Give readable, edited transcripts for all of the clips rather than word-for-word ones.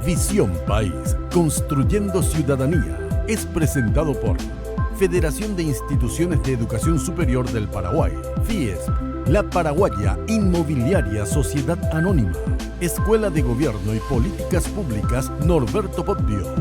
Visión País, construyendo ciudadanía, es presentado por Federación de Instituciones de Educación Superior del Paraguay, FIESP, La Paraguaya Inmobiliaria Sociedad Anónima, Escuela de Gobierno y Políticas Públicas Norberto Bobbio.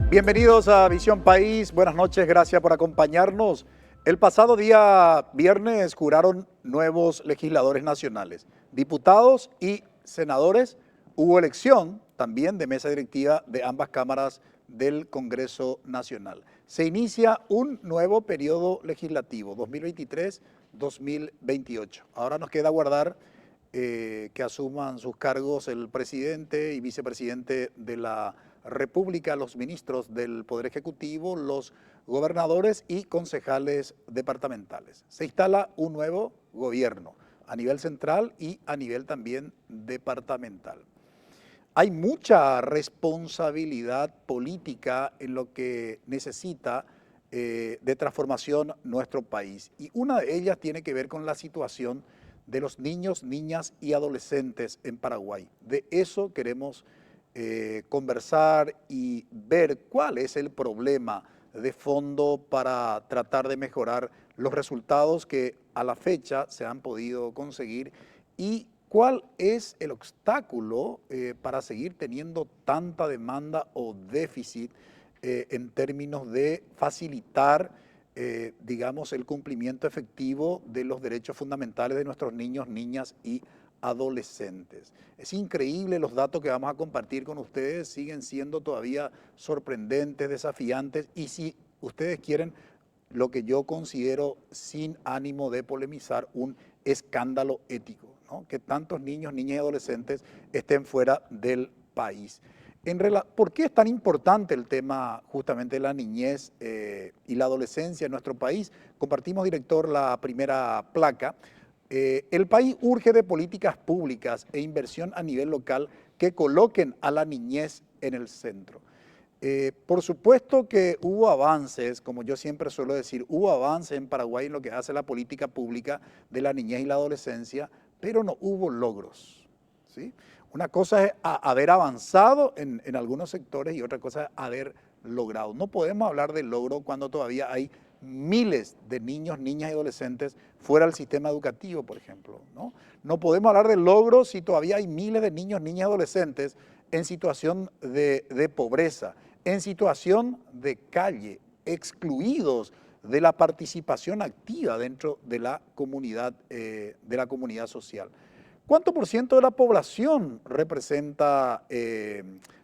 Bienvenidos a Visión País, buenas noches, gracias por acompañarnos. El pasado día viernes juraron nuevos legisladores nacionales, diputados y senadores. Hubo elección también de mesa directiva de ambas cámaras del Congreso Nacional. Se inicia un nuevo periodo legislativo, 2023-2028. Ahora nos queda aguardar que asuman sus cargos el presidente y vicepresidente de la República, los ministros del Poder Ejecutivo, los gobernadores y concejales departamentales. Se instala un nuevo gobierno a nivel central y a nivel también departamental. Hay mucha responsabilidad política en lo que necesita de transformación nuestro país, y una de ellas tiene que ver con la situación de los niños, niñas y adolescentes en Paraguay. De eso queremos conversar y ver cuál es el problema de fondo para tratar de mejorar los resultados que a la fecha se han podido conseguir y cuál es el obstáculo para seguir teniendo tanta demanda o déficit en términos de facilitar, digamos, el cumplimiento efectivo de los derechos fundamentales de nuestros niños, niñas y adolescentes. Es increíble los datos que vamos a compartir con ustedes, siguen siendo todavía sorprendentes, desafiantes, y si ustedes quieren, lo que yo considero, sin ánimo de polemizar, un escándalo ético, ¿no? Que tantos niños, niñas y adolescentes estén fuera del país. ¿Por qué es tan importante el tema justamente de la niñez y la adolescencia en nuestro país? Compartimos, director, la primera placa. El país urge de políticas públicas e inversión a nivel local que coloquen a la niñez en el centro. Por supuesto que hubo avances, como yo siempre suelo decir, hubo avances en Paraguay en lo que hace la política pública de la niñez y la adolescencia, pero no hubo logros, ¿sí? Una cosa es haber avanzado en algunos sectores y otra cosa es haber logrado. No podemos hablar de logro cuando todavía hay miles de niños, niñas y adolescentes fuera del sistema educativo, por ejemplo, ¿no? No podemos hablar de logros si todavía hay miles de niños, niñas y adolescentes en situación de pobreza, en situación de calle, excluidos de la participación activa dentro de la comunidad social. ¿Cuánto por ciento de la población representa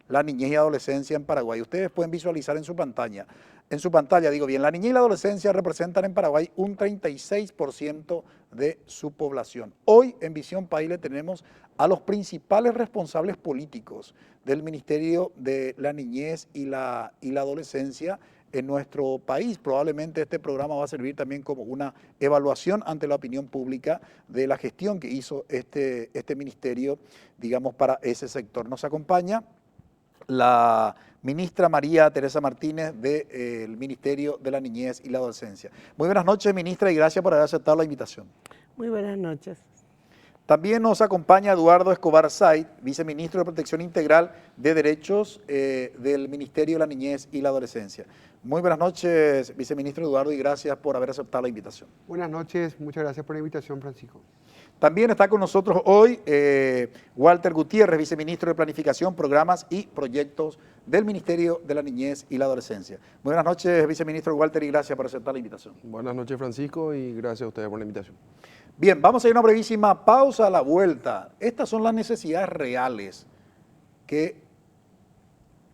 la niñez y adolescencia en Paraguay? Ustedes pueden visualizar en su pantalla. En su pantalla, digo bien, la niñez y la adolescencia representan en Paraguay un 36% de su población. Hoy en Visión País le tenemos a los principales responsables políticos del Ministerio de la Niñez y la Adolescencia en nuestro país. Probablemente este programa va a servir también como una evaluación ante la opinión pública de la gestión que hizo este ministerio, digamos, para ese sector. Nos acompaña la ministra María Teresa Martínez del Ministerio de la Niñez y la Adolescencia. Muy buenas noches, ministra, y gracias por haber aceptado la invitación. Muy buenas noches. También nos acompaña Eduardo Escobar Said, viceministro de Protección Integral de Derechos del Ministerio de la Niñez y la Adolescencia. Muy buenas noches, viceministro Eduardo, y gracias por haber aceptado la invitación. Buenas noches, muchas gracias por la invitación, Francisco. También está con nosotros hoy Walter Gutiérrez, viceministro de Planificación, Programas y Proyectos del Ministerio de la Niñez y la Adolescencia. Muy buenas noches, viceministro Walter, y gracias por aceptar la invitación. Buenas noches, Francisco, y gracias a ustedes por la invitación. Bien, vamos a ir a una brevísima pausa a la vuelta. Estas son las necesidades reales que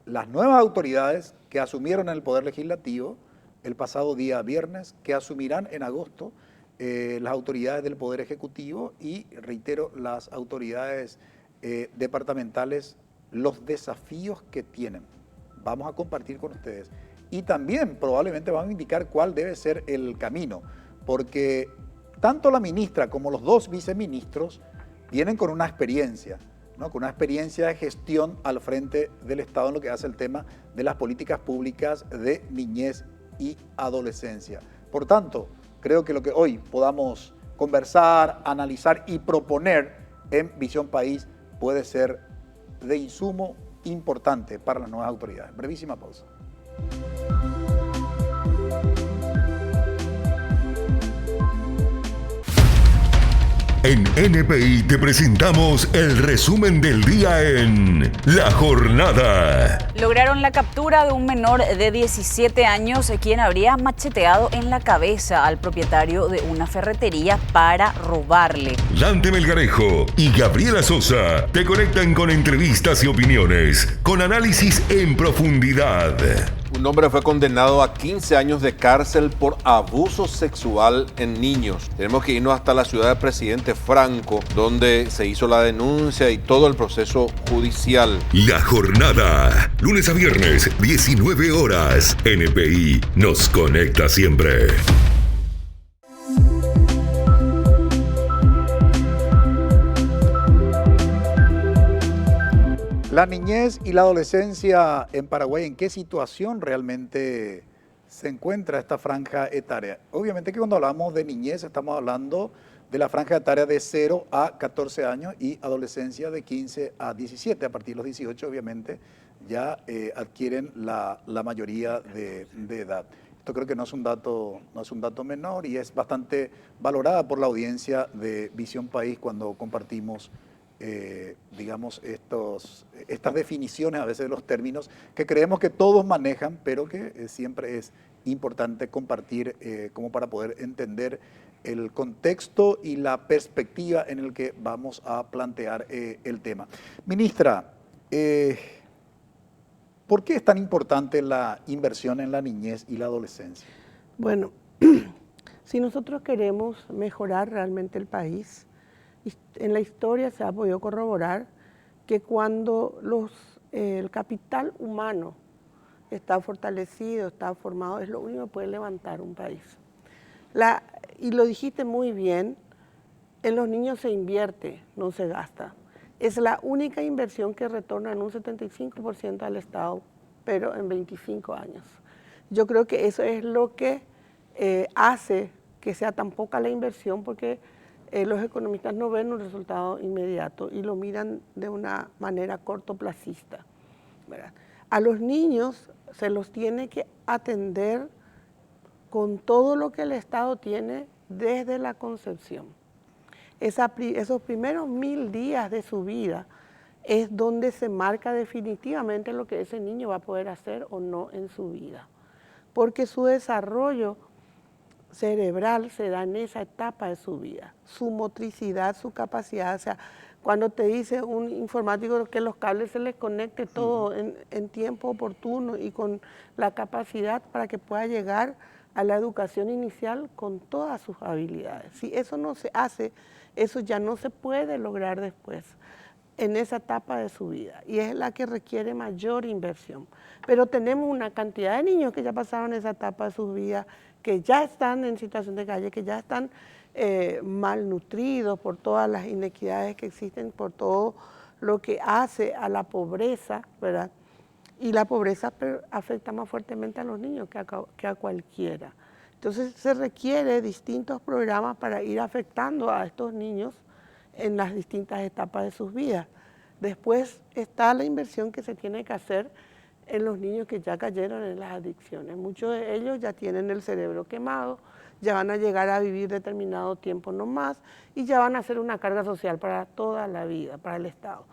las nuevas autoridades que asumieron el Poder Legislativo el pasado día viernes, que asumirán en agosto las autoridades del Poder Ejecutivo y, reitero, las autoridades departamentales, los desafíos que tienen. Vamos a compartir con ustedes. Y también probablemente van a indicar cuál debe ser el camino, porque tanto la ministra como los dos viceministros vienen con una experiencia, ¿no? Con una experiencia de gestión al frente del Estado en lo que hace el tema de las políticas públicas de niñez y adolescencia. Por tanto, creo que lo que hoy podamos conversar, analizar y proponer en Visión País puede ser de insumo importante para las nuevas autoridades. Brevísima pausa. En NPI te presentamos el resumen del día en La Jornada. Lograron la captura de un menor de 17 años quien habría macheteado en la cabeza al propietario de una ferretería para robarle. Dante Melgarejo y Gabriela Sosa te conectan con entrevistas y opiniones, con análisis en profundidad. Un hombre fue condenado a 15 años de cárcel por abuso sexual en niños. Tenemos que irnos hasta la ciudad del presidente Franco, donde se hizo la denuncia y todo el proceso judicial. La Jornada, lunes a viernes, 19 horas. NPI nos conecta siempre. La niñez y la adolescencia en Paraguay, ¿en qué situación realmente se encuentra esta franja etaria? Obviamente que cuando hablamos de niñez estamos hablando de la franja etaria de 0 a 14 años y adolescencia de 15 a 17. A partir de los 18 obviamente ya adquieren la mayoría de edad. Esto creo que no es un dato menor y es bastante valorada por la audiencia de Visión País cuando compartimos digamos, estas definiciones a veces de los términos que creemos que todos manejan, pero que siempre es importante compartir como para poder entender el contexto y la perspectiva en el que vamos a plantear el tema. Ministra, ¿por qué es tan importante la inversión en la niñez y la adolescencia? Bueno, si nosotros queremos mejorar realmente el país, en la historia se ha podido corroborar que cuando el capital humano está fortalecido, está formado, es lo único que puede levantar un país. Y lo dijiste muy bien, en los niños se invierte, no se gasta. Es la única inversión que retorna en un 75% al Estado, pero en 25 años. Yo creo que eso es lo que hace que sea tan poca la inversión, porque los economistas no ven un resultado inmediato y lo miran de una manera cortoplacista, ¿verdad? A los niños se los tiene que atender con todo lo que el Estado tiene desde la concepción. Esos primeros 1000 días de su vida es donde se marca definitivamente lo que ese niño va a poder hacer o no en su vida, porque su desarrollo cerebral se da en esa etapa de su vida, su motricidad, su capacidad, o sea, cuando te dice un informático que los cables se les conecte todo en tiempo oportuno y con la capacidad para que pueda llegar a la educación inicial con todas sus habilidades. Si eso no se hace, eso ya no se puede lograr después en esa etapa de su vida y es la que requiere mayor inversión. Pero tenemos una cantidad de niños que ya pasaron esa etapa de su vida, que ya están en situación de calle, que ya están malnutridos por todas las inequidades que existen, por todo lo que hace a la pobreza, ¿verdad? Y la pobreza afecta más fuertemente a los niños que a cualquiera. Entonces se requiere distintos programas para ir afectando a estos niños en las distintas etapas de sus vidas. Después está la inversión que se tiene que hacer en los niños que ya cayeron en las adicciones. Muchos de ellos ya tienen el cerebro quemado, ya van a llegar a vivir determinado tiempo no más y ya van a ser una carga social para toda la vida, para el Estado,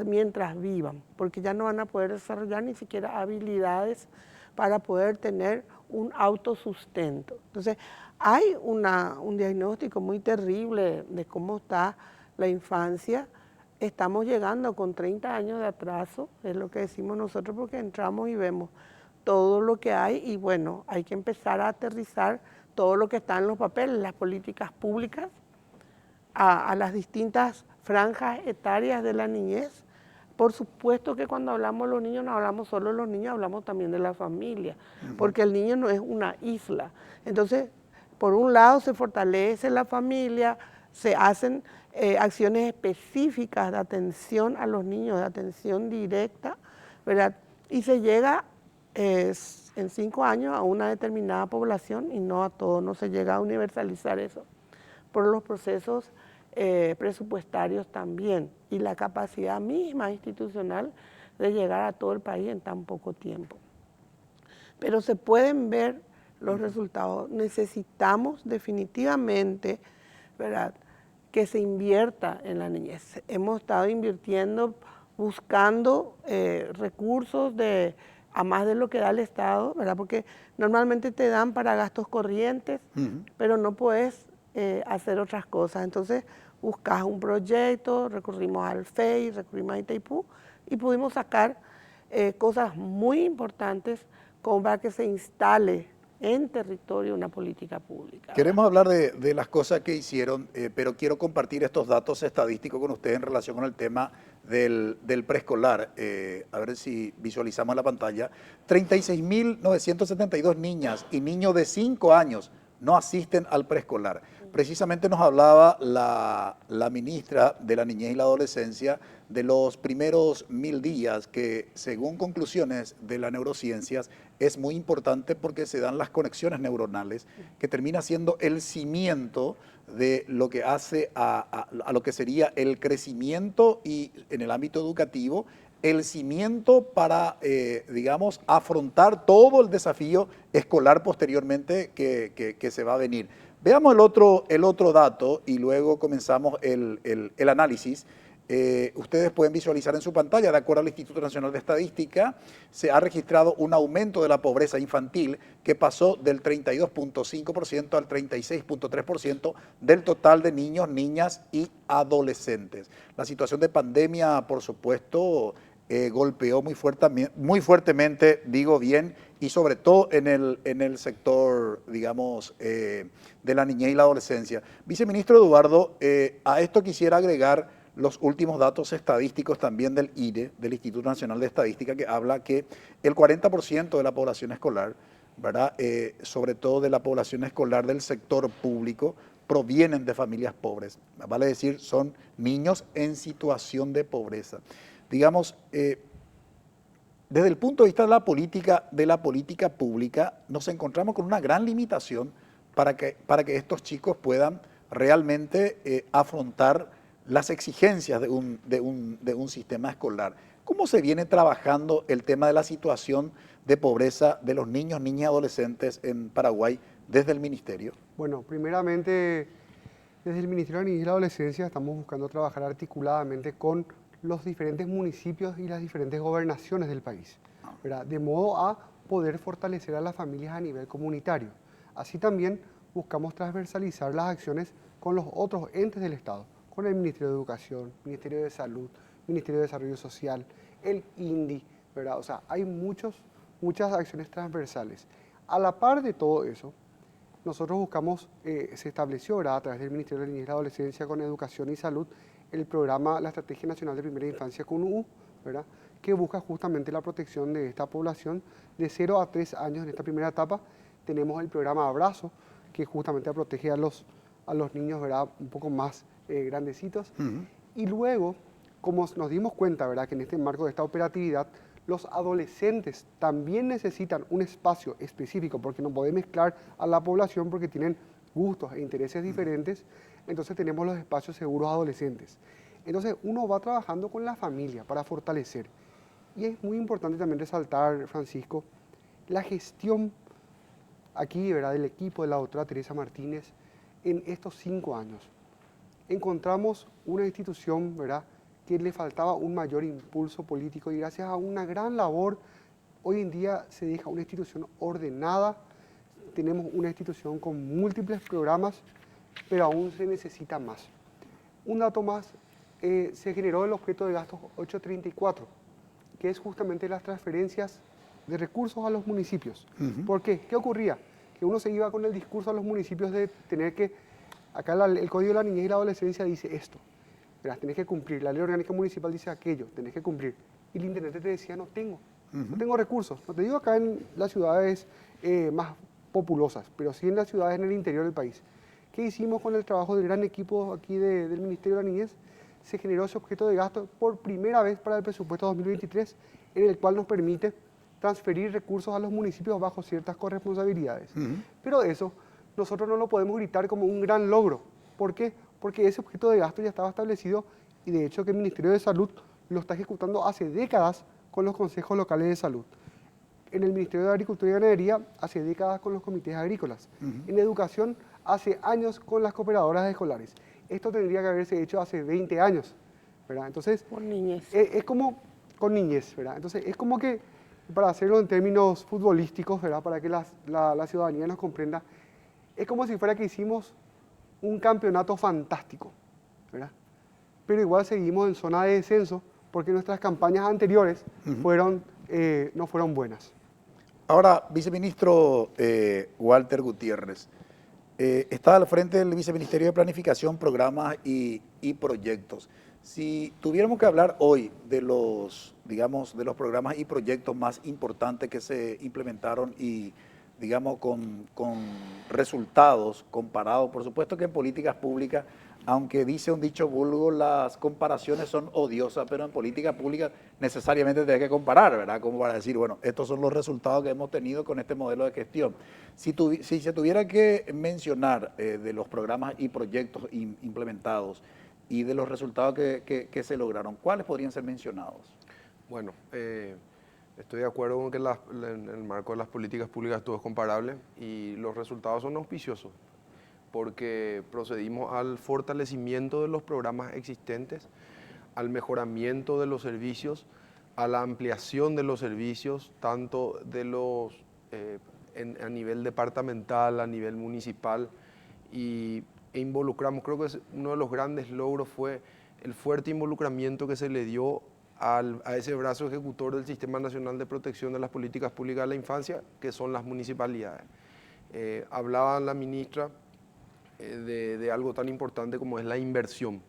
mientras vivan, porque ya no van a poder desarrollar ni siquiera habilidades para poder tener un autosustento. Entonces, hay un diagnóstico muy terrible de cómo está la infancia. Estamos llegando con 30 años de atraso, es lo que decimos nosotros, porque entramos y vemos todo lo que hay y bueno, hay que empezar a aterrizar todo lo que está en los papeles, las políticas públicas, a las distintas franjas etarias de la niñez. Por supuesto que cuando hablamos de los niños no hablamos solo de los niños, hablamos también de la familia, porque el niño no es una isla. Entonces, por un lado se fortalece la familia, se hacen acciones específicas de atención a los niños, de atención directa, ¿verdad? Y se llega en 5 años a una determinada población y no a todo, no se llega a universalizar eso por los procesos presupuestarios también, y la capacidad misma institucional de llegar a todo el país en tan poco tiempo. Pero se pueden ver los resultados. Necesitamos definitivamente, ¿verdad?, que se invierta en la niñez. Hemos estado invirtiendo, buscando recursos a más de lo que da el Estado, ¿verdad? Porque normalmente te dan para gastos corrientes, pero no puedes hacer otras cosas. Entonces buscas un proyecto, recurrimos al FEI, recurrimos a Itaipú y pudimos sacar cosas muy importantes como para que se instale en territorio una política pública. Queremos hablar de las cosas que hicieron, pero quiero compartir estos datos estadísticos con ustedes en relación con el tema del preescolar. A ver si visualizamos la pantalla. 36.972 niñas y niños de 5 años no asisten al preescolar. Precisamente nos hablaba la ministra de la Niñez y la Adolescencia de los primeros 1000 días, que según conclusiones de las neurociencias es muy importante porque se dan las conexiones neuronales, que termina siendo el cimiento de lo que hace a lo que sería el crecimiento y en el ámbito educativo, el cimiento para, digamos, afrontar todo el desafío escolar posteriormente que se va a venir. Veamos el otro dato y luego comenzamos el análisis. Ustedes pueden visualizar en su pantalla, de acuerdo al Instituto Nacional de Estadística, se ha registrado un aumento de la pobreza infantil que pasó del 32.5% al 36.3% del total de niños, niñas y adolescentes. La situación de pandemia, por supuesto, golpeó muy fuertemente, digo bien, y sobre todo en el sector, digamos, de la niñez y la adolescencia. Viceministro Eduardo, a esto quisiera agregar los últimos datos estadísticos también del INE, del Instituto Nacional de Estadística, que habla que el 40% de la población escolar, ¿verdad?, sobre todo de la población escolar del sector público, provienen de familias pobres. Vale decir, son niños en situación de pobreza. Digamos, desde el punto de vista de la política pública, nos encontramos con una gran limitación para que estos chicos puedan realmente afrontar las exigencias de un sistema escolar. ¿Cómo se viene trabajando el tema de la situación de pobreza de los niños, niñas y adolescentes en Paraguay desde el Ministerio? Bueno, primeramente, desde el Ministerio de la Niñez y la Adolescencia estamos buscando trabajar articuladamente con los diferentes municipios y las diferentes gobernaciones del país, ¿verdad?, de modo a poder fortalecer a las familias a nivel comunitario. Así también buscamos transversalizar las acciones con los otros entes del Estado, con el Ministerio de Educación, Ministerio de Salud, Ministerio de Desarrollo Social, el INDI, ¿verdad? O sea, hay muchas acciones transversales. A la par de todo eso, nosotros buscamos, se estableció, ¿verdad?, a través del Ministerio de la Niñez y la Adolescencia con Educación y Salud, el programa, la Estrategia Nacional de Primera Infancia CUNU, ¿verdad?, que busca justamente la protección de esta población de 0 a 3 años en esta primera etapa. Tenemos el programa Abrazo, que justamente protege a los niños, ¿verdad?, un poco más grandecitos. Y luego, como nos dimos cuenta, ¿verdad?, que en este marco de esta operatividad, los adolescentes también necesitan un espacio específico, porque no podemos mezclar a la población porque tienen gustos e intereses diferentes. Entonces tenemos los espacios seguros adolescentes. Entonces uno va trabajando con la familia para fortalecer. Y es muy importante también resaltar, Francisco, la gestión aquí, ¿verdad?, del equipo de la doctora Teresa Martínez en estos 5 años. Encontramos una institución, ¿verdad?, que le faltaba un mayor impulso político y gracias a una gran labor, hoy en día se deja una institución ordenada, tenemos una institución con múltiples programas, pero aún se necesita más. Un dato más, se generó el objeto de gastos 834, que es justamente las transferencias de recursos a los municipios. ¿Por qué? ¿Qué ocurría? Que uno se iba con el discurso a los municipios de tener que, acá el Código de la Niñez y la Adolescencia dice esto, ¿verdad?, tenés que cumplir, la Ley Orgánica Municipal dice aquello, tenés que cumplir. Y el intendente te decía, no tengo recursos. No te digo acá en las ciudades más populosas, pero sí en las ciudades en el interior del país. ¿Qué hicimos con el trabajo del gran equipo aquí del Ministerio de la Niñez? Se generó ese objeto de gasto por primera vez para el presupuesto 2023, en el cual nos permite transferir recursos a los municipios bajo ciertas corresponsabilidades. Pero eso nosotros no lo podemos gritar como un gran logro. ¿Por qué? porque ese objeto de gasto ya estaba establecido y de hecho que el Ministerio de Salud lo está ejecutando hace décadas con los consejos locales de salud. En el Ministerio de Agricultura y Ganadería hace décadas con los comités agrícolas. En educación hace años con las cooperadoras escolares. Esto tendría que haberse hecho hace 20 años, ¿verdad? Entonces, Con niñez. es como con niñez, ¿verdad? Entonces, es como que, para hacerlo en términos futbolísticos, ¿verdad? Para que la ciudadanía nos comprenda, es como si fuera que hicimos un campeonato fantástico, ¿verdad? Pero igual seguimos en zona de descenso porque nuestras campañas anteriores no fueron buenas. Ahora, viceministro Walter Gutiérrez, está al frente del Viceministerio de Planificación, Programas y Proyectos. Si tuviéramos que hablar hoy de los, digamos, de los programas y proyectos más importantes que se implementaron y, digamos, con resultados comparados, por supuesto que en políticas públicas, aunque dice un dicho vulgo, las comparaciones son odiosas, pero en política pública necesariamente tiene que comparar, ¿verdad? Como para decir, bueno, estos son los resultados que hemos tenido con este modelo de gestión. Si se tuviera que mencionar de los programas y proyectos implementados y de los resultados que se lograron, ¿cuáles podrían ser mencionados? Bueno, estoy de acuerdo con que en el marco de las políticas públicas todo es comparable y los resultados son auspiciosos, porque procedimos al fortalecimiento de los programas existentes, al mejoramiento de los servicios, a la ampliación de los servicios, tanto de a nivel departamental, a nivel municipal, e involucramos, creo que uno de los grandes logros fue el fuerte involucramiento que se le dio a ese brazo ejecutor del Sistema Nacional de Protección de las Políticas Públicas de la Infancia, que son las municipalidades. Hablaba la ministra de algo tan importante como es la inversión.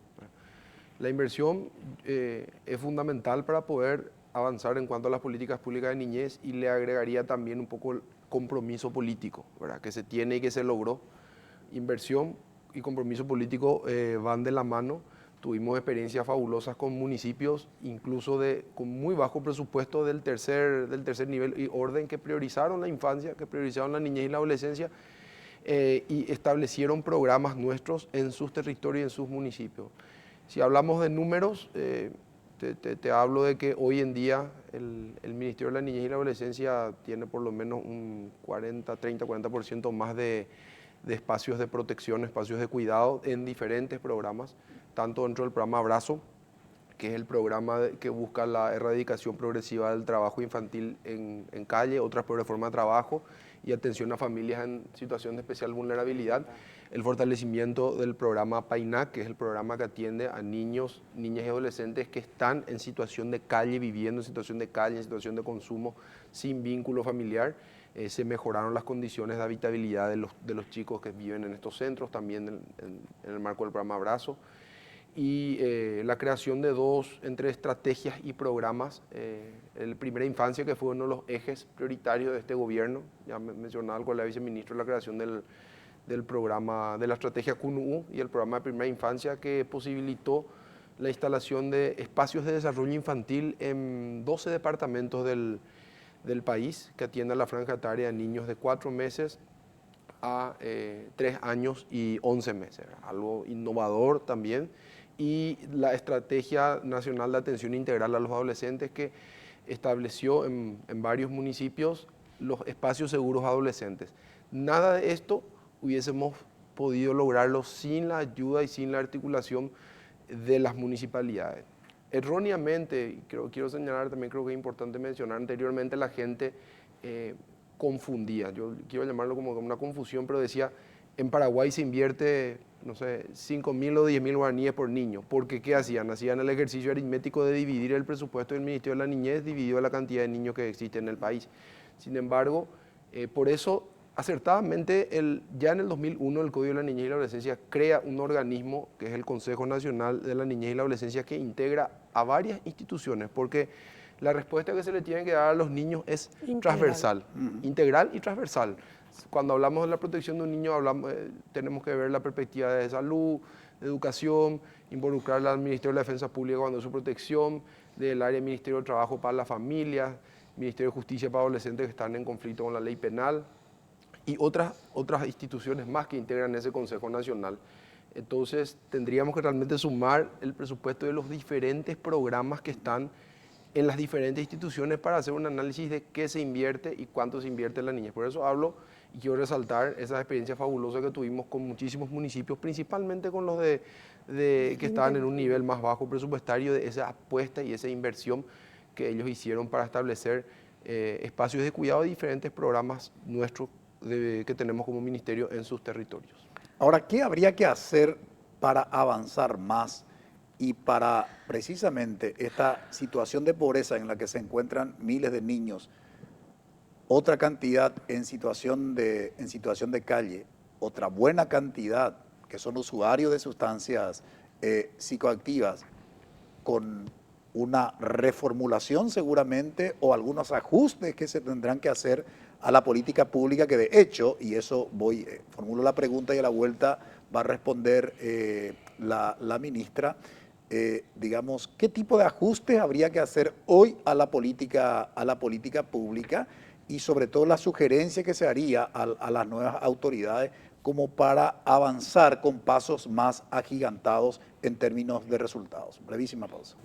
La inversión es fundamental para poder avanzar en cuanto a las políticas públicas de niñez y le agregaría también un poco el compromiso político, ¿verdad? Que se tiene y que se logró. Inversión y compromiso político van de la mano. Tuvimos experiencias fabulosas con municipios, incluso con muy bajo presupuesto del tercer nivel y orden, que priorizaron la infancia, que priorizaron la niñez y la adolescencia, y establecieron programas nuestros en sus territorios y en sus municipios. Si hablamos de números, te hablo de que hoy en día el Ministerio de la Niñez y la Adolescencia tiene por lo menos un 30-40% más de espacios de protección, espacios de cuidado en diferentes programas, tanto dentro del programa Abrazo, que es el programa que busca la erradicación progresiva del trabajo infantil en calle, otras por reforma de trabajo y atención a familias en situación de especial vulnerabilidad, el fortalecimiento del programa PAINAC, que es el programa que atiende a niños, niñas y adolescentes que están en situación de calle, viviendo en situación de calle, en situación de consumo, sin vínculo familiar. Se mejoraron las condiciones de habitabilidad de los chicos que viven en estos centros, también en el marco del programa Abrazo. Y la creación de entre estrategias y programas. El Primera Infancia, que fue uno de los ejes prioritarios de este gobierno, ya mencionaba con la viceministra, la creación del programa, de la estrategia QNU y el programa de Primera Infancia, que posibilitó la instalación de espacios de desarrollo infantil en 12 departamentos del país, que atienden a la franja etaria de niños de 4 meses a 3 años y 11 meses, algo innovador también. Y la Estrategia Nacional de Atención Integral a los Adolescentes, que estableció en varios municipios los espacios seguros adolescentes. Nada de esto hubiésemos podido lograrlo sin la ayuda y sin la articulación de las municipalidades. Erróneamente, quiero señalar también, creo que es importante mencionar, anteriormente la gente confundía, yo quiero llamarlo como una confusión, pero decía, en Paraguay se invierte, no sé, 5.000 o 10.000 guaraníes por niño, porque ¿qué hacían? Hacían el ejercicio aritmético de dividir el presupuesto del Ministerio de la Niñez dividido la cantidad de niños que existen en el país. Sin embargo, por eso, acertadamente, ya en el 2001 el Código de la Niñez y la Adolescencia crea un organismo que es el Consejo Nacional de la Niñez y la Adolescencia, que integra a varias instituciones, porque la respuesta que se le tiene que dar a los niños es transversal, integral y transversal. Cuando hablamos de la protección de un niño, tenemos que ver la perspectiva de salud, de educación, involucrar al Ministerio de la Defensa Pública cuando es su protección, del área del Ministerio de Trabajo para las familias, Ministerio de Justicia para adolescentes que están en conflicto con la ley penal y otras instituciones más que integran ese Consejo Nacional. Entonces tendríamos que realmente sumar el presupuesto de los diferentes programas que están en las diferentes instituciones para hacer un análisis de qué se invierte y cuánto se invierte en la niñez. Por eso hablo y quiero resaltar esa experiencia fabulosa que tuvimos con muchísimos municipios, principalmente con los que estaban en un nivel más bajo presupuestario, de esa apuesta y esa inversión que ellos hicieron para establecer espacios de cuidado de diferentes programas nuestros que tenemos como ministerio en sus territorios. Ahora, ¿qué habría que hacer para avanzar más y para precisamente esta situación de pobreza en la que se encuentran miles de niños, otra cantidad en situación de calle, otra buena cantidad que son usuarios de sustancias psicoactivas, con una reformulación seguramente o algunos ajustes que se tendrán que hacer a la política pública, que de hecho, y eso formulo la pregunta y a la vuelta va a responder la ministra, digamos, ¿qué tipo de ajustes habría que hacer hoy a la política pública y sobre todo la sugerencia que se haría a las nuevas autoridades como para avanzar con pasos más agigantados en términos de resultados? Brevísima pausa.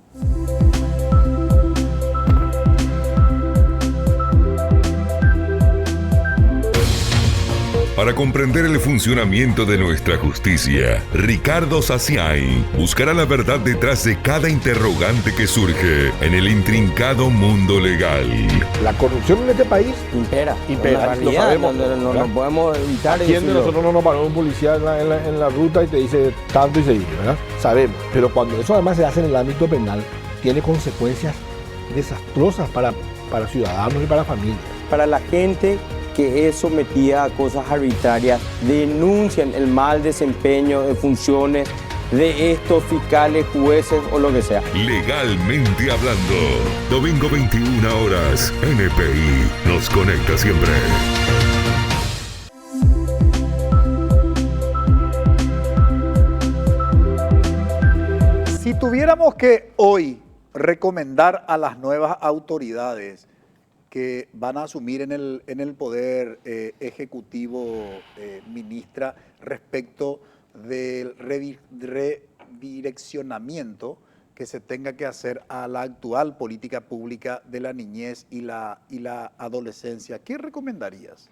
Para comprender el funcionamiento de nuestra justicia, Ricardo Saciain buscará la verdad detrás de cada interrogante que surge en el intrincado mundo legal. La corrupción en este país impera. Impera, la realidad, lo sabemos, no podemos evitar. Nosotros no nos paró un policía en la ruta y te dice tanto y seguido, ¿verdad? Sabemos, pero cuando eso además se hace en el ámbito penal, tiene consecuencias desastrosas para ciudadanos y para familias. Para la gente que es sometida a cosas arbitrarias, denuncian el mal desempeño de funciones de estos fiscales, jueces o lo que sea. Legalmente hablando, domingo 21 horas, NPI nos conecta siempre. Si tuviéramos que hoy recomendar a las nuevas autoridades que van a asumir en el poder ejecutivo, ministra, respecto del redireccionamiento que se tenga que hacer a la actual política pública de la niñez y la adolescencia, ¿qué recomendarías?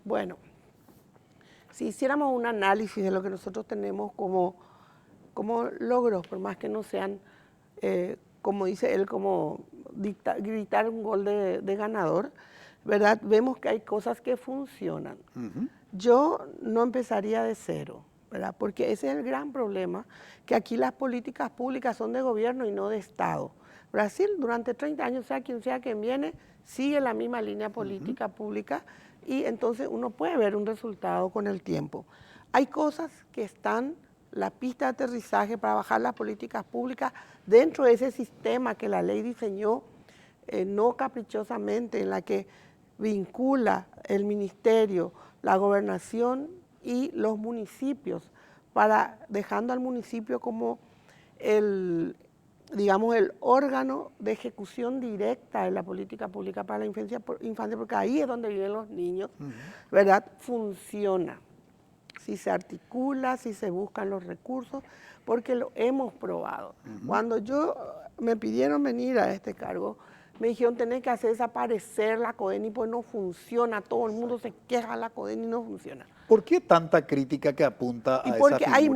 Bueno, si hiciéramos un análisis de lo que nosotros tenemos como logros, por más que no sean, como dice él, como gritar un gol de ganador, ¿verdad? Vemos que hay cosas que funcionan. Uh-huh. Yo no empezaría de cero, ¿verdad? Porque ese es el gran problema, que aquí las políticas públicas son de gobierno y no de Estado. Brasil, durante 30 años, sea quien viene, sigue la misma línea política pública y entonces uno puede ver un resultado con el tiempo. Hay cosas que están, la pista de aterrizaje para bajar las políticas públicas dentro de ese sistema que la ley diseñó no caprichosamente, en la que vincula el ministerio, la gobernación y los municipios, dejando al municipio como el órgano de ejecución directa de la política pública para la infancia, porque ahí es donde viven los niños, ¿verdad? Funciona. Si se articula, si se buscan los recursos, porque lo hemos probado. Cuando me pidieron venir a este cargo, me dijeron, tenés que hacer desaparecer la CODENI, pues no funciona, todo el mundo se queja de la CODENI y no funciona. ¿Por qué tanta crítica que apunta a esa figura? Y porque hay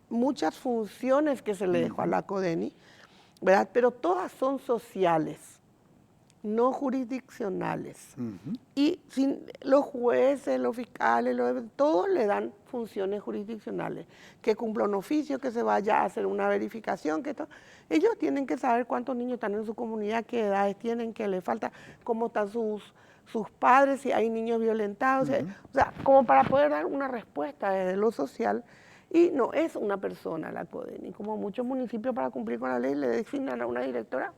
muchas funciones que se le dejó a la CODENI, ¿verdad? Pero todas son sociales, no jurisdiccionales. Y los jueces, los fiscales, todos le dan funciones jurisdiccionales, que cumpla un oficio, que se vaya a hacer una verificación, ellos tienen que saber cuántos niños están en su comunidad, qué edades tienen, qué les falta, cómo están sus padres, si hay niños violentados, o sea, como para poder dar una respuesta desde lo social. Y no es una persona la CODENI, como muchos municipios para cumplir con la ley le designan a una directora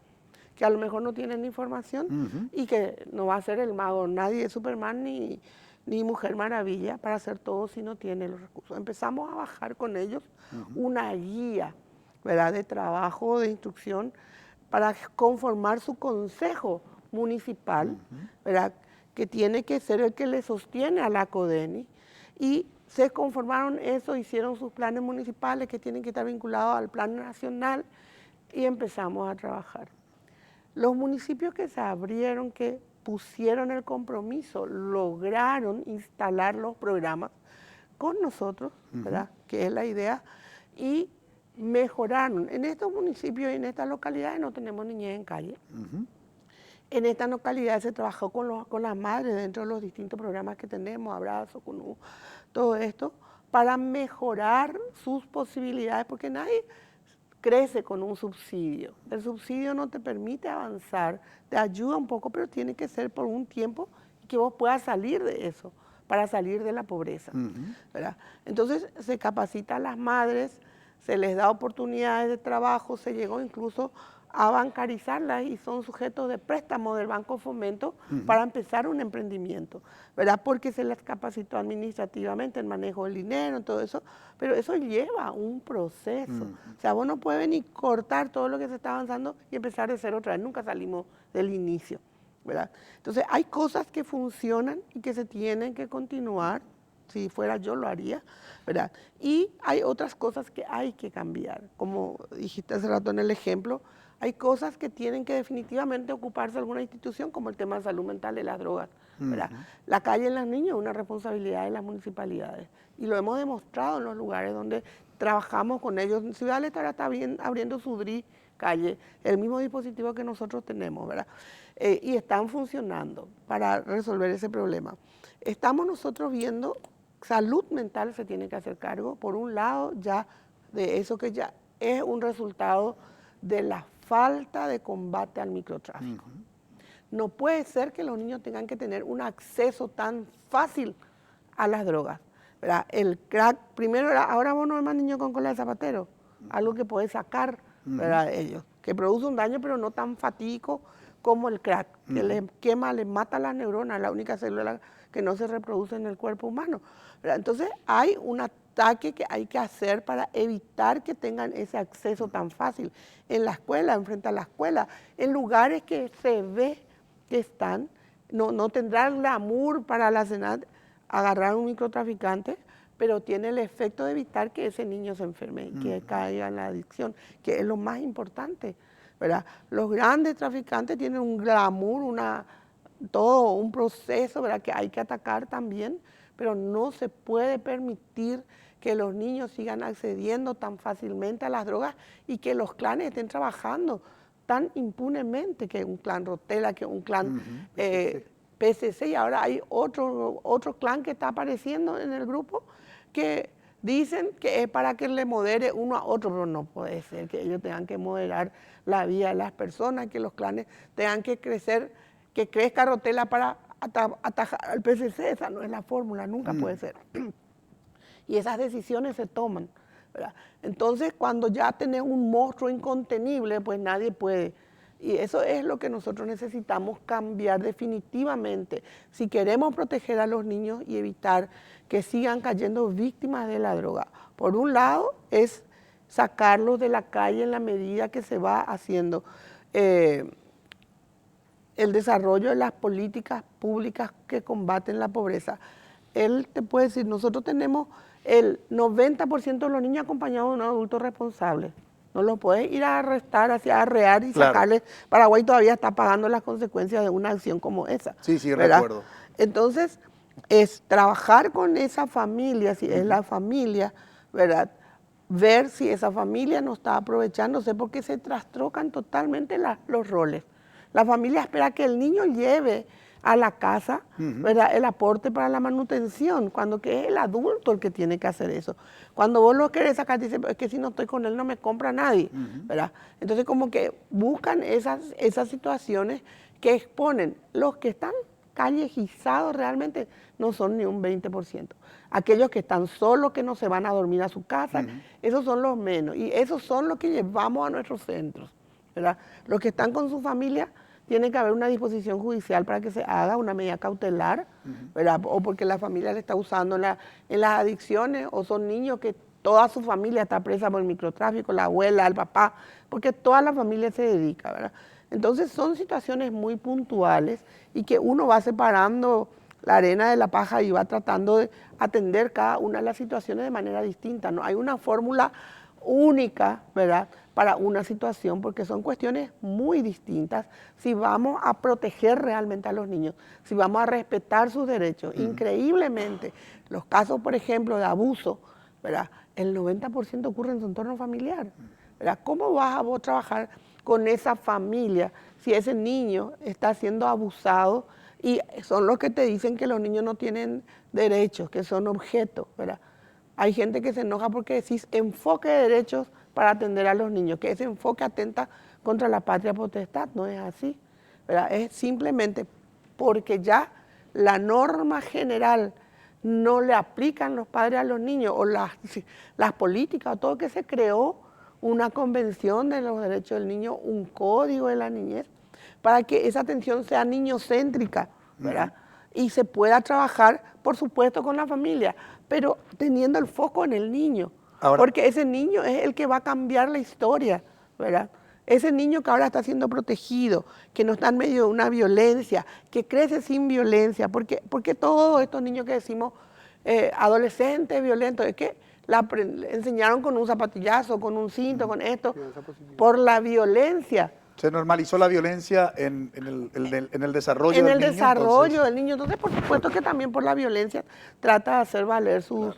que a lo mejor no tienen información y que no va a ser el mago, nadie es Superman ni Mujer Maravilla para hacer todo si no tiene los recursos. Empezamos a bajar con ellos una guía, ¿verdad?, de trabajo, de instrucción, para conformar su consejo municipal, ¿verdad?, que tiene que ser el que le sostiene a la CODENI y se conformaron eso, hicieron sus planes municipales que tienen que estar vinculados al plan nacional y empezamos a trabajar. Los municipios que se abrieron, que pusieron el compromiso, lograron instalar los programas con nosotros, ¿verdad? Que es la idea, y mejoraron. En estos municipios y en estas localidades no tenemos niñez en calle. En estas localidades se trabajó con las madres dentro de los distintos programas que tenemos, Abrazo, CUNU, todo esto, para mejorar sus posibilidades, porque nadie crece con un subsidio. El subsidio no te permite avanzar, te ayuda un poco, pero tiene que ser por un tiempo que vos puedas salir de eso, para salir de la pobreza, ¿verdad? Entonces se capacita a las madres, se les da oportunidades de trabajo, se llegó incluso a bancarizarlas y son sujetos de préstamo del Banco Fomento para empezar un emprendimiento, ¿verdad? Porque se les capacitó administrativamente el manejo del dinero, todo eso, pero eso lleva un proceso. O sea, vos no puedes ni cortar todo lo que se está avanzando y empezar de cero otra vez, nunca salimos del inicio, ¿verdad? Entonces hay cosas que funcionan y que se tienen que continuar, si fuera yo lo haría, ¿verdad? Y hay otras cosas que hay que cambiar, como dijiste hace rato en el ejemplo, hay cosas que tienen que definitivamente ocuparse alguna institución, como el tema de salud mental de las drogas, ¿verdad? La calle en los niños es una responsabilidad de las municipalidades y lo hemos demostrado en los lugares donde trabajamos con ellos. Ciudad del Este ahora está abriendo su DRI calle, el mismo dispositivo que nosotros tenemos, ¿verdad? Y están funcionando para resolver ese problema. Estamos nosotros viendo, salud mental se tiene que hacer cargo, por un lado ya de eso que ya es un resultado de la falta de combate al microtráfico. No puede ser que los niños tengan que tener un acceso tan fácil a las drogas, ¿verdad? El crack, primero era, ahora vos no ves más niños con cola de zapatero, algo que puede sacar, ¿verdad? Ellos, que produce un daño pero no tan fatídico como el crack, que les quema, les mata las neuronas, la única célula que no se reproduce en el cuerpo humano, ¿verdad? Entonces hay un ataque que hay que hacer para evitar que tengan ese acceso tan fácil en la escuela, enfrente a la escuela, en lugares que se ve que están, no tendrá el glamour para la SENAT agarrar a un microtraficante, pero tiene el efecto de evitar que ese niño se enferme y que caiga en la adicción, que es lo más importante, ¿verdad? Los grandes traficantes tienen un glamour, todo un proceso, ¿verdad?, que hay que atacar también, pero no se puede permitir que los niños sigan accediendo tan fácilmente a las drogas y que los clanes estén trabajando tan impunemente, que un clan Rotela, que un clan PCC, y ahora hay otro clan que está apareciendo en el grupo que dicen que es para que le modere uno a otro, pero no puede ser que ellos tengan que moderar la vida de las personas, que los clanes tengan que crecer, que crezca Rotela para atajar al PCC. Esa no es la fórmula, nunca puede ser. Y esas decisiones se toman, ¿verdad? Entonces, cuando ya tenés un monstruo incontenible, pues nadie puede. Y eso es lo que nosotros necesitamos cambiar definitivamente. Si queremos proteger a los niños y evitar que sigan cayendo víctimas de la droga. Por un lado, es sacarlos de la calle en la medida que se va haciendo el desarrollo de las políticas públicas que combaten la pobreza. Él te puede decir, nosotros tenemos el 90% de los niños acompañados de un adulto responsable. No lo puedes ir a arrestar, a arrear y sacarle. Paraguay todavía está pagando las consecuencias de una acción como esa. Sí, sí, ¿verdad? recuerdo. Entonces, es trabajar con esa familia, si es la familia, ¿verdad? Ver si esa familia no está aprovechándose, porque se trastrocan totalmente los roles. La familia espera que el niño lleve a la casa, ¿verdad?, el aporte para la manutención, cuando que es el adulto el que tiene que hacer eso. Cuando vos lo querés sacar, te dicen, es que si no estoy con él no me compra nadie, ¿verdad? Entonces como que buscan esas situaciones que exponen. Los que están callejizados realmente no son ni un 20%. Aquellos que están solos, que no se van a dormir a su casa, esos son los menos. Y esos son los que llevamos a nuestros centros, ¿verdad? Los que están con su familia, tiene que haber una disposición judicial para que se haga una medida cautelar, ¿verdad? O porque la familia le está usando en las adicciones, o son niños que toda su familia está presa por el microtráfico, la abuela, el papá, porque toda la familia se dedica, ¿verdad? Entonces son situaciones muy puntuales y que uno va separando la arena de la paja y va tratando de atender cada una de las situaciones de manera distinta. No hay una fórmula única, ¿verdad?, para una situación, porque son cuestiones muy distintas. Si vamos a proteger realmente a los niños, si vamos a respetar sus derechos, increíblemente, los casos, por ejemplo, de abuso, ¿verdad?, el 90% ocurre en su entorno familiar, ¿verdad? ¿Cómo vas a vos trabajar con esa familia si ese niño está siendo abusado y son los que te dicen que los niños no tienen derechos, que son objetos, ¿verdad? Hay gente que se enoja porque decís enfoque de derechos para atender a los niños, que ese enfoque atenta contra la patria potestad. No es así, ¿verdad? Es simplemente porque ya la norma general no le aplican los padres a los niños, o las políticas, o todo, que se creó una convención de los derechos del niño, un código de la niñez, para que esa atención sea niñocéntrica, ¿verdad? Y se pueda trabajar, por supuesto, con la familia, pero teniendo el foco en el niño. Ahora, porque ese niño es el que va a cambiar la historia, ¿verdad? Ese niño que ahora está siendo protegido, que no está en medio de una violencia, que crece sin violencia, porque todos estos niños que decimos adolescentes violentos, es que enseñaron con un zapatillazo, con un cinto, con esto, por la violencia. Se normalizó la violencia en el desarrollo del niño. En el desarrollo del niño. Entonces, por supuesto que también por la violencia trata de hacer valer sus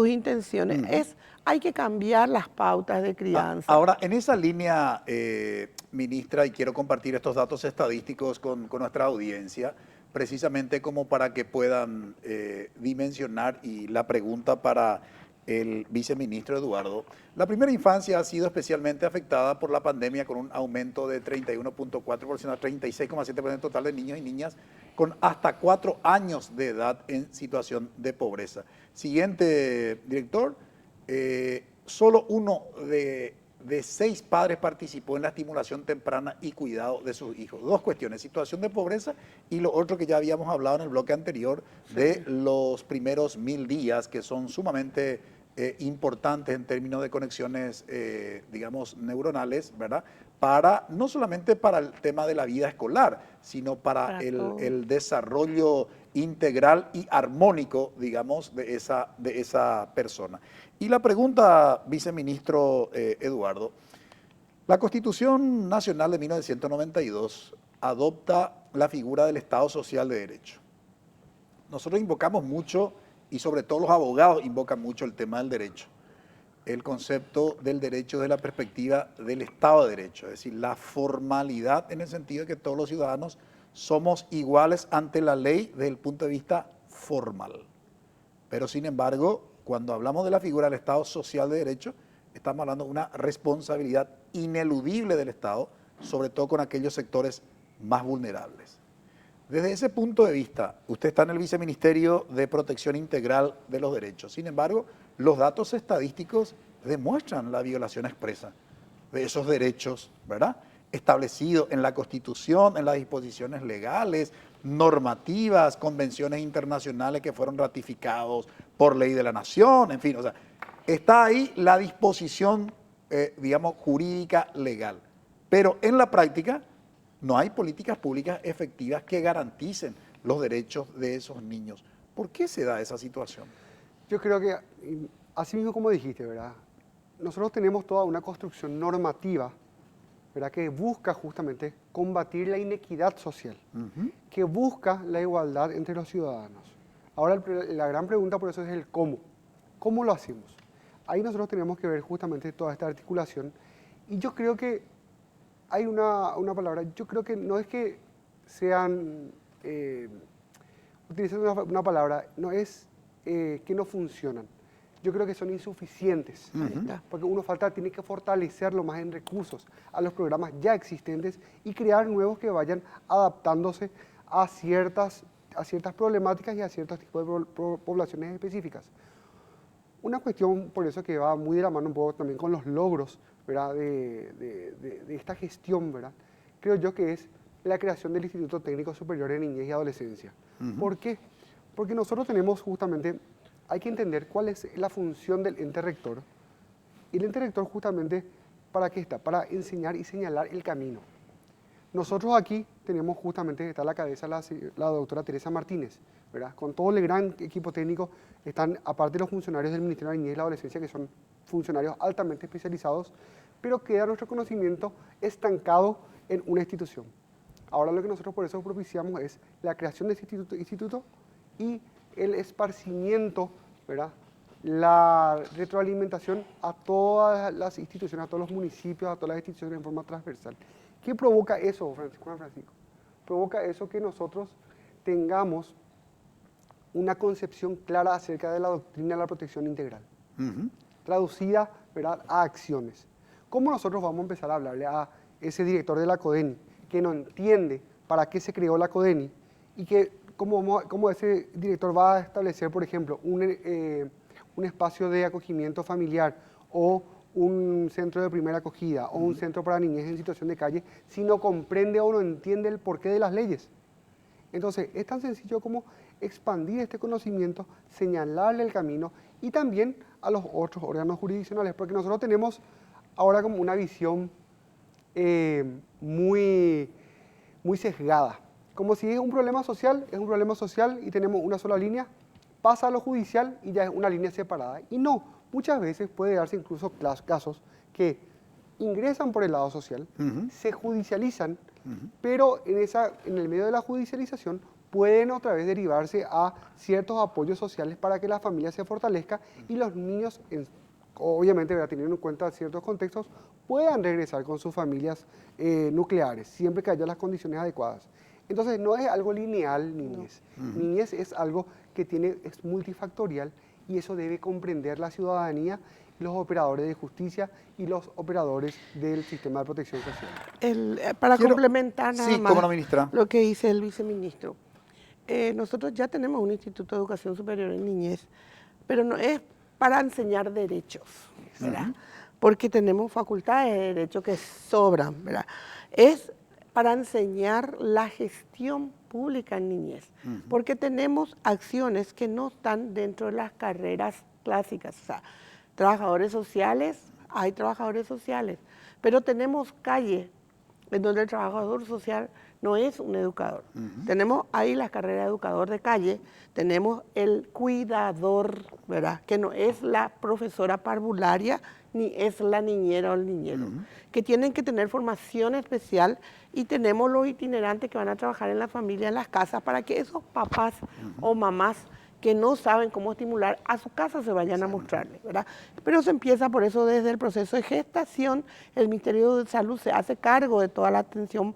intenciones. Hay que cambiar las pautas de crianza. Ahora, en esa línea, ministra, y quiero compartir estos datos estadísticos con nuestra audiencia, precisamente como para que puedan dimensionar, y la pregunta para el viceministro Eduardo. La primera infancia ha sido especialmente afectada por la pandemia, con un aumento de 31.4% a 36,7% total de niños y niñas con hasta 4 años de edad en situación de pobreza. Siguiente, director. Solo uno de 6 padres participó en la estimulación temprana y cuidado de sus hijos. 2 cuestiones: situación de pobreza y lo otro que ya habíamos hablado en el bloque anterior, de los primeros 1000 días, que son sumamente importantes en términos de conexiones, digamos, neuronales, ¿verdad? No solamente para el tema de la vida escolar, sino para el desarrollo integral y armónico, digamos, de esa persona. Y la pregunta, viceministro Eduardo, la Constitución Nacional de 1992 adopta la figura del Estado Social de Derecho. Nosotros invocamos mucho, y sobre todo los abogados invocan mucho, el tema del derecho, el concepto del derecho desde la perspectiva del Estado de Derecho, es decir, la formalidad en el sentido de que todos los ciudadanos somos iguales ante la ley desde el punto de vista formal. Pero sin embargo, cuando hablamos de la figura del Estado Social de Derecho, estamos hablando de una responsabilidad ineludible del Estado, sobre todo con aquellos sectores más vulnerables. Desde ese punto de vista, usted está en el Viceministerio de Protección Integral de los Derechos. Sin embargo, los datos estadísticos demuestran la violación expresa de esos derechos, ¿verdad?, establecidos en la Constitución, en las disposiciones legales, normativas, convenciones internacionales que fueron ratificados por ley de la nación, en fin, o sea, está ahí la disposición, digamos, jurídica legal. Pero en la práctica no hay políticas públicas efectivas que garanticen los derechos de esos niños. ¿Por qué se da esa situación? Yo creo que, así mismo como dijiste, ¿verdad?, nosotros tenemos toda una construcción normativa, ¿verdad?, que busca justamente combatir la inequidad social, que busca la igualdad entre los ciudadanos. Ahora la gran pregunta por eso es el cómo. ¿Cómo lo hacemos? Ahí nosotros tenemos que ver justamente toda esta articulación, y yo creo que hay una palabra, yo creo que no es que sean, utilizando una palabra, no es que no funcionan. Yo creo que son insuficientes, porque tiene que fortalecerlo más en recursos a los programas ya existentes y crear nuevos que vayan adaptándose a ciertas problemáticas y a ciertos tipos de poblaciones específicas. Una cuestión, por eso, que va muy de la mano un poco también con los logros, ¿verdad?, de esta gestión, ¿verdad?, creo yo que es la creación del Instituto Técnico Superior de Niñez y Adolescencia. ¿Por qué? Porque nosotros tenemos justamente, hay que entender cuál es la función del ente rector. Y el ente rector justamente, ¿para qué está? Para enseñar y señalar el camino. Nosotros aquí tenemos justamente, está a la cabeza la doctora Teresa Martínez, ¿verdad? Con todo el gran equipo técnico, están, aparte de los funcionarios del Ministerio de la Niñez y la Adolescencia, que son funcionarios altamente especializados, pero queda nuestro conocimiento estancado en una institución. Ahora lo que nosotros por eso propiciamos es la creación de ese instituto y el esparcimiento, ¿verdad? La retroalimentación a todas las instituciones, a todos los municipios, a todas las instituciones en forma transversal. ¿Qué provoca eso, Juan Francisco? Provoca eso que nosotros tengamos una concepción clara acerca de la doctrina de la protección integral, traducida, ¿verdad?, a acciones. ¿Cómo nosotros vamos a empezar a hablarle a ese director de la CODENI que no entiende para qué se creó la CODENI y que cómo ese director va a establecer, por ejemplo, un espacio de acogimiento familiar o un centro de primera acogida o un centro para niñez en situación de calle si no comprende o no entiende el porqué de las leyes? Entonces, es tan sencillo como expandir este conocimiento, señalarle el camino y también a los otros órganos jurisdiccionales, porque nosotros tenemos ahora como una visión muy sesgada. Como si es un problema social y tenemos una sola línea, pasa a lo judicial y ya es una línea separada. Y no, muchas veces puede darse incluso casos que ingresan por el lado social, se judicializan, pero en el medio de la judicialización pueden otra vez derivarse a ciertos apoyos sociales para que la familia se fortalezca y los niños, obviamente teniendo en cuenta ciertos contextos, puedan regresar con sus familias nucleares, siempre que haya las condiciones adecuadas. Entonces no es algo lineal, niñez. Niñez es algo que es multifactorial y eso debe comprender la ciudadanía, los operadores de justicia y los operadores del sistema de protección social. Para complementar nada más ¿cómo no, ministra? Lo que dice el viceministro. Nosotros ya tenemos un Instituto de Educación Superior en Niñez, pero no es para enseñar derechos, ¿verdad? Porque tenemos facultades de derecho que sobran, ¿verdad? Es para enseñar la gestión pública en niñez, porque tenemos acciones que no están dentro de las carreras clásicas. O sea, trabajadores sociales, hay trabajadores sociales, pero tenemos calle en donde el trabajador social no es un educador. Tenemos ahí la carrera de educador de calle, tenemos el cuidador, ¿verdad?, que no es la profesora parvularia ni es la niñera o el niñero, que tienen que tener formación especial, y tenemos los itinerantes que van a trabajar en la familia, en las casas, para que esos papás o mamás que no saben cómo estimular a su casa se vayan a mostrarle, ¿verdad? Pero se empieza por eso desde el proceso de gestación. El Ministerio de Salud se hace cargo de toda la atención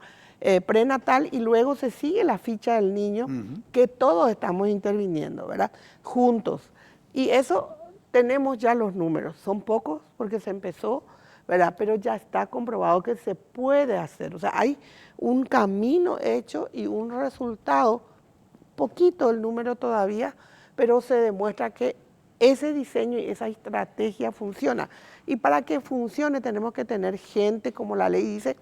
prenatal y luego se sigue la ficha del niño, que todos estamos interviniendo, ¿verdad?, juntos. Y eso tenemos ya los números, son pocos porque se empezó, ¿verdad?, pero ya está comprobado que se puede hacer. O sea, hay un camino hecho y un resultado, poquito el número todavía, pero se demuestra que ese diseño y esa estrategia funciona. Y para que funcione tenemos que tener gente, como la ley dice,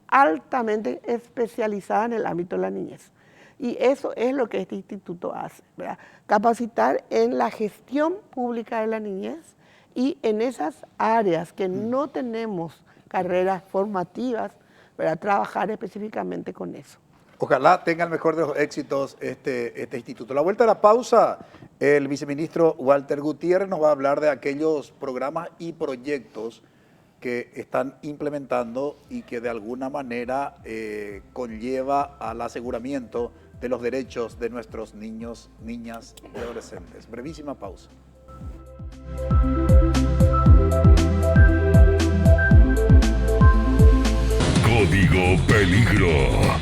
altamente especializada en el ámbito de la niñez. Y eso es lo que este instituto hace, ¿verdad? Capacitar en la gestión pública de la niñez y en esas áreas que no tenemos carreras formativas, ¿verdad?, trabajar específicamente con eso. Ojalá tenga el mejor de los éxitos este instituto. A la vuelta de la pausa, el viceministro Walter Gutiérrez nos va a hablar de aquellos programas y proyectos que están implementando y que de alguna manera conlleva al aseguramiento de los derechos de nuestros niños, niñas y adolescentes. Brevísima pausa. Código Peligro.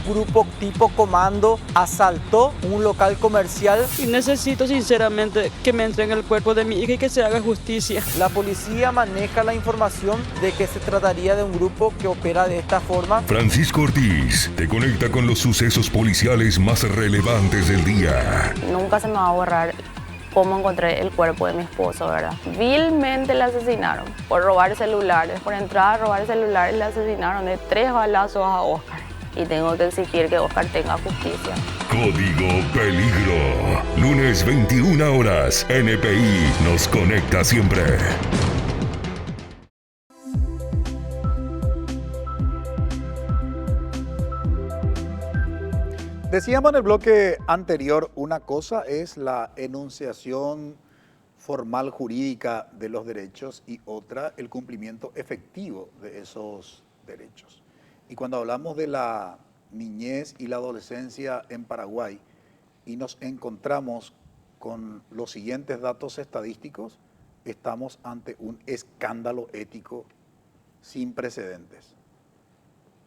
Grupo tipo comando asaltó un local comercial. Y necesito sinceramente que me entreguen el cuerpo de mi hija y que se haga justicia. La policía maneja la información de que se trataría de un grupo que opera de esta forma. Francisco Ortiz te conecta con los sucesos policiales más relevantes del día. Nunca se me va a borrar cómo encontré el cuerpo de mi esposo, ¿verdad? Vilmente le asesinaron por robar celulares, por entrar a robar celulares le asesinaron de 3 balazos a Oscar. Y tengo que exigir que Oscar tenga justicia. Código Peligro. Lunes 21 horas. NPI nos conecta siempre. Decíamos en el bloque anterior, una cosa es la enunciación formal jurídica de los derechos y otra el cumplimiento efectivo de esos derechos. Y cuando hablamos de la niñez y la adolescencia en Paraguay y nos encontramos con los siguientes datos estadísticos, estamos ante un escándalo ético sin precedentes.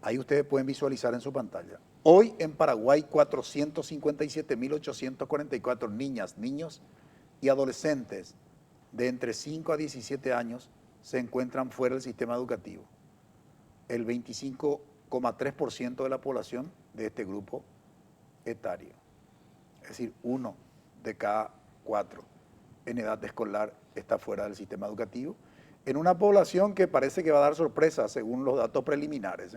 Ahí ustedes pueden visualizar en su pantalla. Hoy en Paraguay 457.844 niñas, niños y adolescentes de entre 5 a 17 años se encuentran fuera del sistema educativo. El 25,3% de la población de este grupo etario. Es decir, 1 de cada 4 en edad escolar está fuera del sistema educativo, en una población que parece que va a dar sorpresa según los datos preliminares.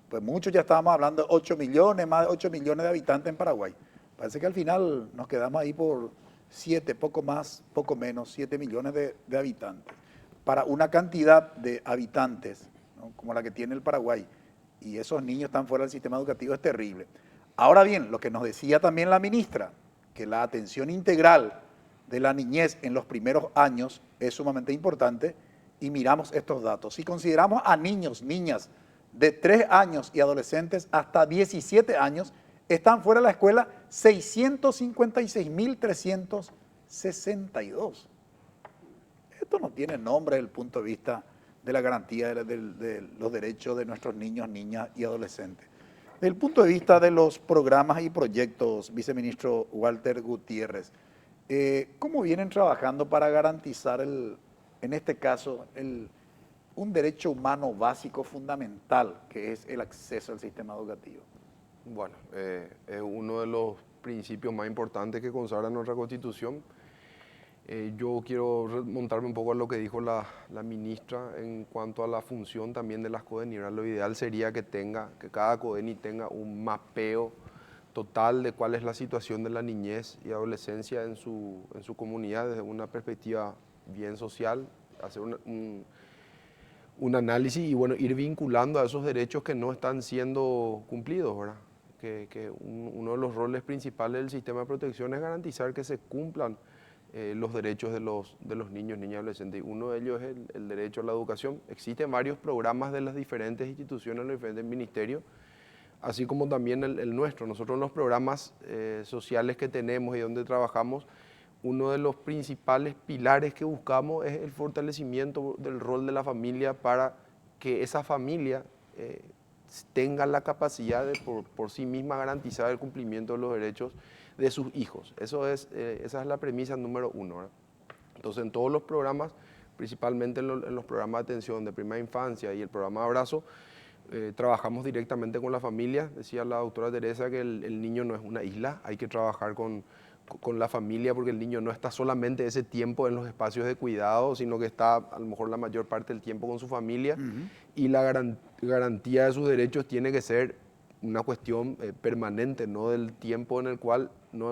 Pues muchos ya estábamos hablando de 8 millones, más de 8 millones de habitantes en Paraguay. Parece que al final nos quedamos ahí por 7, poco más, poco menos, 7 millones de habitantes. Para una cantidad de habitantes, ¿no?, como la que tiene el Paraguay, y esos niños están fuera del sistema educativo, es terrible. Ahora bien, lo que nos decía también la ministra, que la atención integral de la niñez en los primeros años es sumamente importante, y miramos estos datos. Si consideramos a niños, niñas de 3 años y adolescentes hasta 17 años, están fuera de la escuela 656.362. Esto no tiene nombre desde el punto de vista de la garantía de los derechos de nuestros niños, niñas y adolescentes. Desde el punto de vista de los programas y proyectos, viceministro Walter Gutiérrez, ¿cómo vienen trabajando para garantizar, en este caso, un derecho humano básico fundamental, que es el acceso al sistema educativo? Bueno, es uno de los principios más importantes que consagra nuestra Constitución. Yo quiero remontarme un poco a lo que dijo la ministra en cuanto a la función también de las CODENI. Lo ideal sería que cada CODENI tenga un mapeo total de cuál es la situación de la niñez y adolescencia en su comunidad desde una perspectiva bien social, hacer un análisis y bueno, ir vinculando a esos derechos que no están siendo cumplidos, ¿verdad? Que uno de los roles principales del sistema de protección es garantizar que se cumplan los derechos de los niños, niñas y adolescentes. Y uno de ellos es el derecho a la educación. Existen varios programas de las diferentes instituciones, los diferentes ministerios, así como también el nuestro. Nosotros en los programas sociales que tenemos y donde trabajamos, uno de los principales pilares que buscamos es el fortalecimiento del rol de la familia para que esa familia tenga la capacidad de por sí misma garantizar el cumplimiento de los derechos de sus hijos. Esa es la premisa número 1, ¿verdad? Entonces, en todos los programas, principalmente en los programas de atención de primera infancia y el programa Abrazo, trabajamos directamente con la familia. Decía la doctora Teresa que el niño no es una isla, hay que trabajar con la familia, porque el niño no está solamente ese tiempo en los espacios de cuidado, sino que está a lo mejor la mayor parte del tiempo con su familia, y la garantía de sus derechos tiene que ser una cuestión permanente, no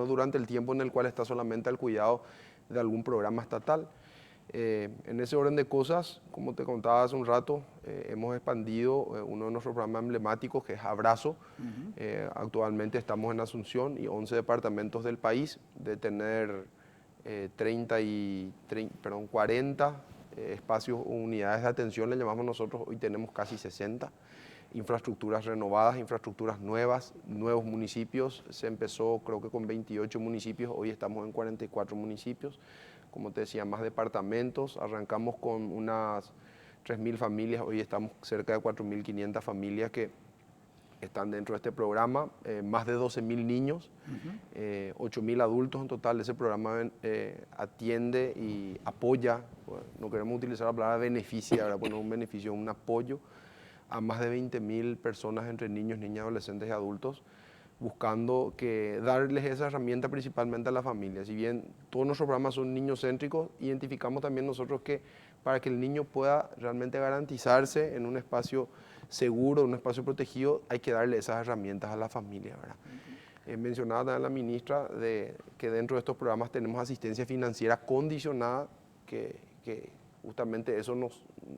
durante el tiempo en el cual está solamente al cuidado de algún programa estatal. En ese orden de cosas, como te contaba hace un rato, hemos expandido uno de nuestros programas emblemáticos, que es Abrazo. Actualmente estamos en Asunción y 11 departamentos del país, de tener 40 espacios o unidades de atención, le llamamos nosotros. Hoy tenemos casi 60. Infraestructuras renovadas, infraestructuras nuevas, nuevos municipios. Se empezó creo que con 28 municipios, hoy estamos en 44 municipios. Como te decía, más departamentos. Arrancamos con unas 3.000 familias, hoy estamos cerca de 4.500 familias que están dentro de este programa, más de 12.000 niños, 8.000 adultos en total. Ese programa atiende y apoya, bueno, no queremos utilizar la palabra beneficia, ahora poner un beneficio, un apoyo a más de 20.000 personas entre niños, niñas, adolescentes y adultos, buscando darles esa herramienta principalmente a la familia. Si bien todos nuestros programas son niñocéntricos, identificamos también nosotros que para que el niño pueda realmente garantizarse en un espacio seguro, en un espacio protegido, hay que darle esas herramientas a la familia, ¿verdad? Mencionaba también la ministra que dentro de estos programas tenemos asistencia financiera condicionada, que justamente eso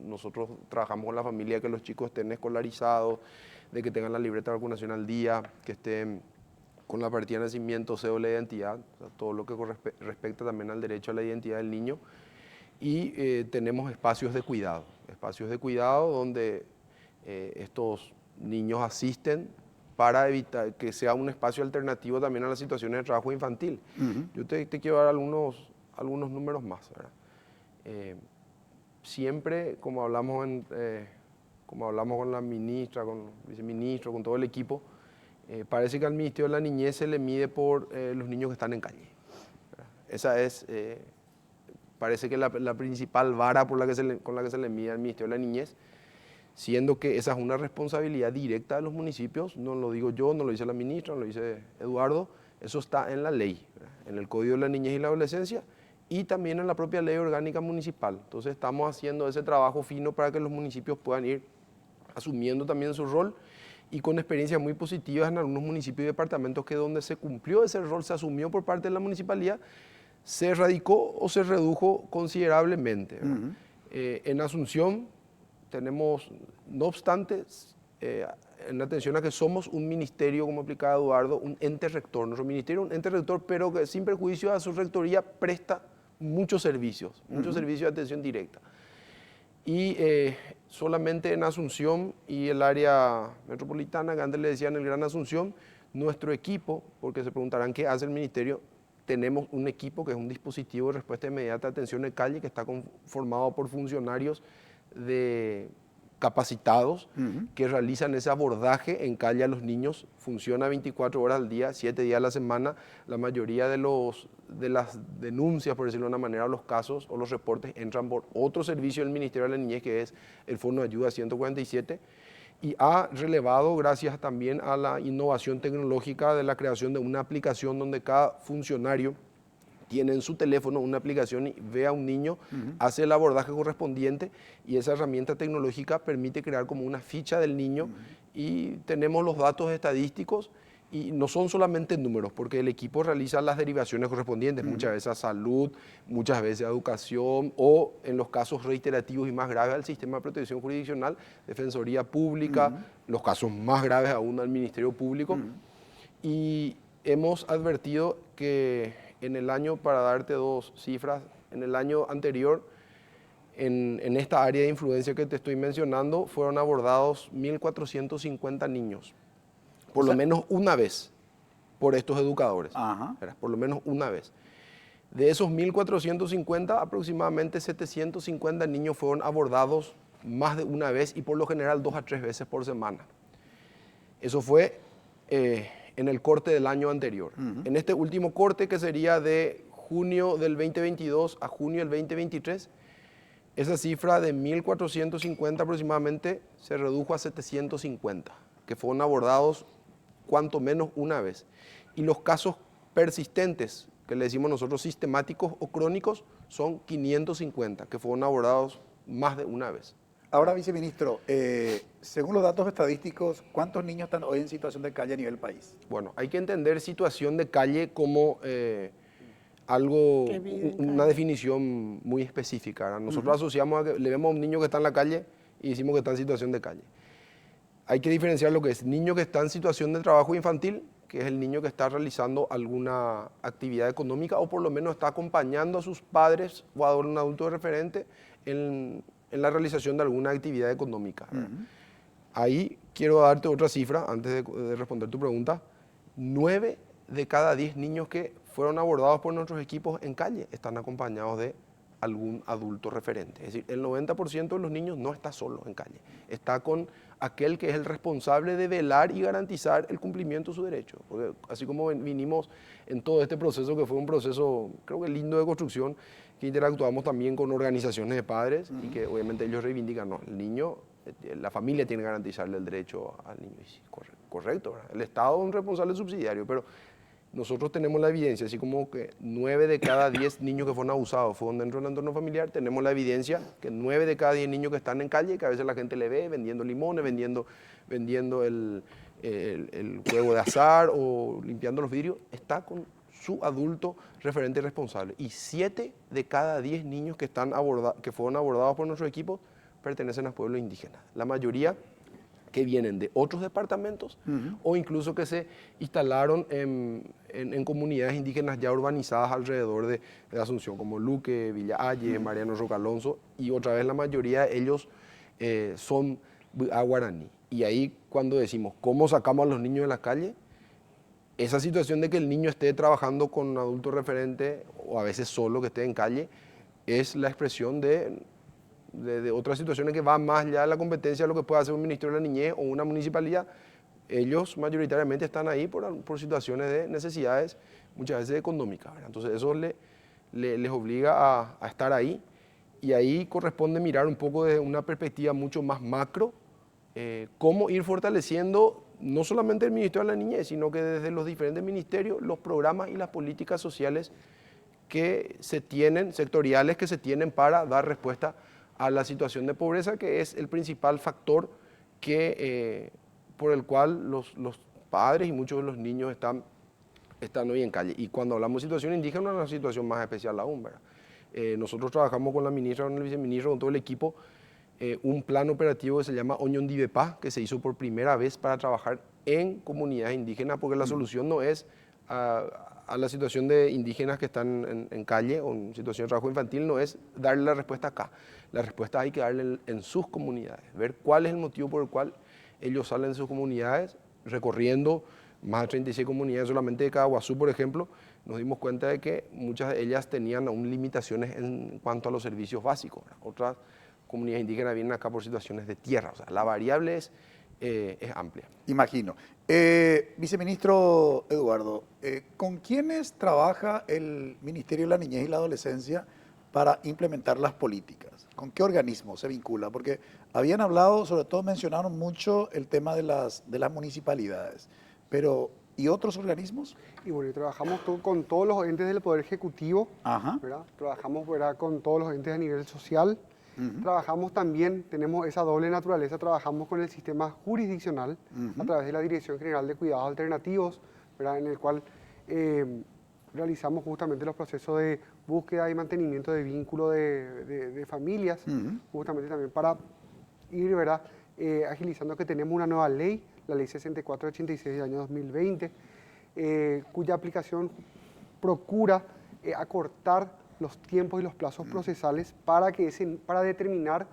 nosotros trabajamos con la familia, que los chicos estén escolarizados, de que tengan la libreta de vacunación al día, que estén con la partida de nacimiento, cédula de identidad, o sea, todo lo que respecta también al derecho a la identidad del niño. Y tenemos espacios de cuidado donde estos niños asisten para evitar que sea un espacio alternativo también a las situaciones de trabajo infantil. Yo te quiero dar algunos números más, ¿verdad? Siempre, como hablamos con la ministra, con el viceministro, con todo el equipo, parece que al Ministerio de la Niñez se le mide por los niños que están en calle, ¿verdad? Esa es, parece que la principal vara con la que se le mide al Ministerio de la Niñez, siendo que esa es una responsabilidad directa de los municipios. No lo digo yo, no lo dice la ministra, no lo dice Eduardo, eso está en la ley, ¿verdad? En el Código de la Niñez y la Adolescencia y también en la propia Ley Orgánica Municipal. Entonces estamos haciendo ese trabajo fino para que los municipios puedan ir asumiendo también su rol, y con experiencias muy positivas en algunos municipios y departamentos que donde se cumplió ese rol, se asumió por parte de la municipalidad, se erradicó o se redujo considerablemente. En Asunción tenemos, no obstante, en atención a que somos un ministerio, como explicaba Eduardo, un ente rector. Nuestro ministerio es un ente rector, pero que sin perjuicio a su rectoría presta muchos servicios de atención directa. Y solamente en Asunción y el área metropolitana, que antes le decían el Gran Asunción, nuestro equipo, porque se preguntarán qué hace el ministerio, tenemos un equipo que es un dispositivo de respuesta inmediata de atención de calle que está conformado por funcionarios capacitados que realizan ese abordaje en calle a los niños. Funciona 24 horas al día, 7 días a la semana. La mayoría de las denuncias, por decirlo de una manera, los casos o los reportes entran por otro servicio del Ministerio de la Niñez, que es el Fondo de Ayuda 147, y ha relevado, gracias también a la innovación tecnológica, de la creación de una aplicación donde cada funcionario tiene en su teléfono una aplicación y ve a un niño, hace el abordaje correspondiente, y esa herramienta tecnológica permite crear como una ficha del niño, y tenemos los datos estadísticos, y no son solamente números, porque el equipo realiza las derivaciones correspondientes, muchas veces a salud, muchas veces a educación, o en los casos reiterativos y más graves al sistema de protección jurisdiccional, Defensoría Pública, los casos más graves aún al Ministerio Público. Y hemos advertido que en el año, para darte dos cifras, en el año anterior, en esta área de influencia que te estoy mencionando, fueron abordados 1.450 niños, por lo menos una vez, por estos educadores. Por lo menos una vez. De esos 1.450, aproximadamente 750 niños fueron abordados más de una vez, y por lo general 2 a 3 veces por semana. Eso fue en el corte del año anterior. En este último corte, que sería de junio del 2022 a junio del 2023, esa cifra de 1.450 aproximadamente se redujo a 750, que fueron abordados cuanto menos una vez. Y los casos persistentes, que le decimos nosotros sistemáticos o crónicos, son 550, que fueron abordados más de una vez. Ahora, viceministro, según los datos estadísticos, ¿cuántos niños están hoy en situación de calle a nivel país? Bueno, hay que entender situación de calle como una definición muy específica, ¿verdad? Nosotros asociamos a que le vemos a un niño que está en la calle y decimos que está en situación de calle. Hay que diferenciar lo que es niño que está en situación de trabajo infantil, que es el niño que está realizando alguna actividad económica, o por lo menos está acompañando a sus padres o a un adulto referente en la realización de alguna actividad económica. Ahí quiero darte otra cifra antes de responder tu pregunta. 9 de cada 10 niños que fueron abordados por nuestros equipos en calle están acompañados de algún adulto referente. Es decir, el 90% de los niños no está solo en calle, está con aquel que es el responsable de velar y garantizar el cumplimiento de su derecho. Porque así como vinimos en todo este proceso, que fue un proceso, creo que lindo, de construcción, que interactuamos también con organizaciones de padres y que obviamente ellos reivindican, no, el niño, la familia tiene que garantizarle el derecho al niño. Y sí, correcto, ¿verdad? El Estado es un responsable subsidiario, pero nosotros tenemos la evidencia, así como que 9 de cada 10 niños que fueron abusados fueron dentro del entorno familiar, tenemos la evidencia que 9 de cada 10 niños que están en calle, que a veces la gente le ve vendiendo limones, vendiendo el juego de azar o limpiando los vidrios, está con su adulto referente responsable. Y 7 de cada 10 niños que fueron abordados por nuestro equipo pertenecen a pueblos indígenas. La mayoría que vienen de otros departamentos o incluso que se instalaron en comunidades indígenas ya urbanizadas alrededor de Asunción, como Luque, Villa Aye, Mariano Roca Alonso, y otra vez la mayoría de ellos son guaraní. Y ahí cuando decimos cómo sacamos a los niños de la calle, esa situación de que el niño esté trabajando con un adulto referente o a veces solo que esté en calle es la expresión de otras situaciones que van más allá de la competencia de lo que puede hacer un ministerio de la niñez o una municipalidad. Ellos mayoritariamente están ahí por situaciones de necesidades, muchas veces económicas, ¿verdad? Entonces eso les obliga a estar ahí, y ahí corresponde mirar un poco desde una perspectiva mucho más macro, cómo ir fortaleciendo no solamente el Ministerio de la Niñez, sino que desde los diferentes ministerios, los programas y las políticas sociales que se tienen, sectoriales que se tienen para dar respuesta a la situación de pobreza, que es el principal factor por el cual los padres y muchos de los niños están hoy en calle. Y cuando hablamos de situación indígena, es una situación más especial aún, ¿verdad? Nosotros trabajamos con la ministra, con el viceministro, con todo el equipo, un plan operativo que se llama Oñondivepá, que se hizo por primera vez para trabajar en comunidades indígenas, porque la solución no es a la situación de indígenas que están en calle o en situación de trabajo infantil, no es darle la respuesta acá. La respuesta hay que darle en sus comunidades, ver cuál es el motivo por el cual ellos salen de sus comunidades, recorriendo más de 36 comunidades solamente de Caaguazú, por ejemplo. Nos dimos cuenta de que muchas de ellas tenían aún limitaciones en cuanto a los servicios básicos. Otras comunidades indígenas vienen acá por situaciones de tierra. O sea, la variable es amplia. Imagino. Viceministro Eduardo, ¿con quiénes trabaja el Ministerio de la Niñez y la Adolescencia para implementar las políticas? ¿Con qué organismos se vincula? Porque habían hablado, sobre todo mencionaron mucho el tema de las municipalidades, pero ¿y otros organismos? Y bueno, trabajamos con todos los entes del Poder Ejecutivo, ¿verdad? Trabajamos, ¿verdad?, con todos los entes a nivel social. Trabajamos también, tenemos esa doble naturaleza, trabajamos con el sistema jurisdiccional a través de la Dirección General de Cuidados Alternativos, ¿verdad?, en el cual realizamos justamente los procesos de búsqueda y mantenimiento de vínculo de familias, justamente también para ir, ¿verdad?, agilizando que tenemos una nueva ley, la Ley 6486 del año 2020, cuya aplicación procura acortar los tiempos y los plazos procesales para determinar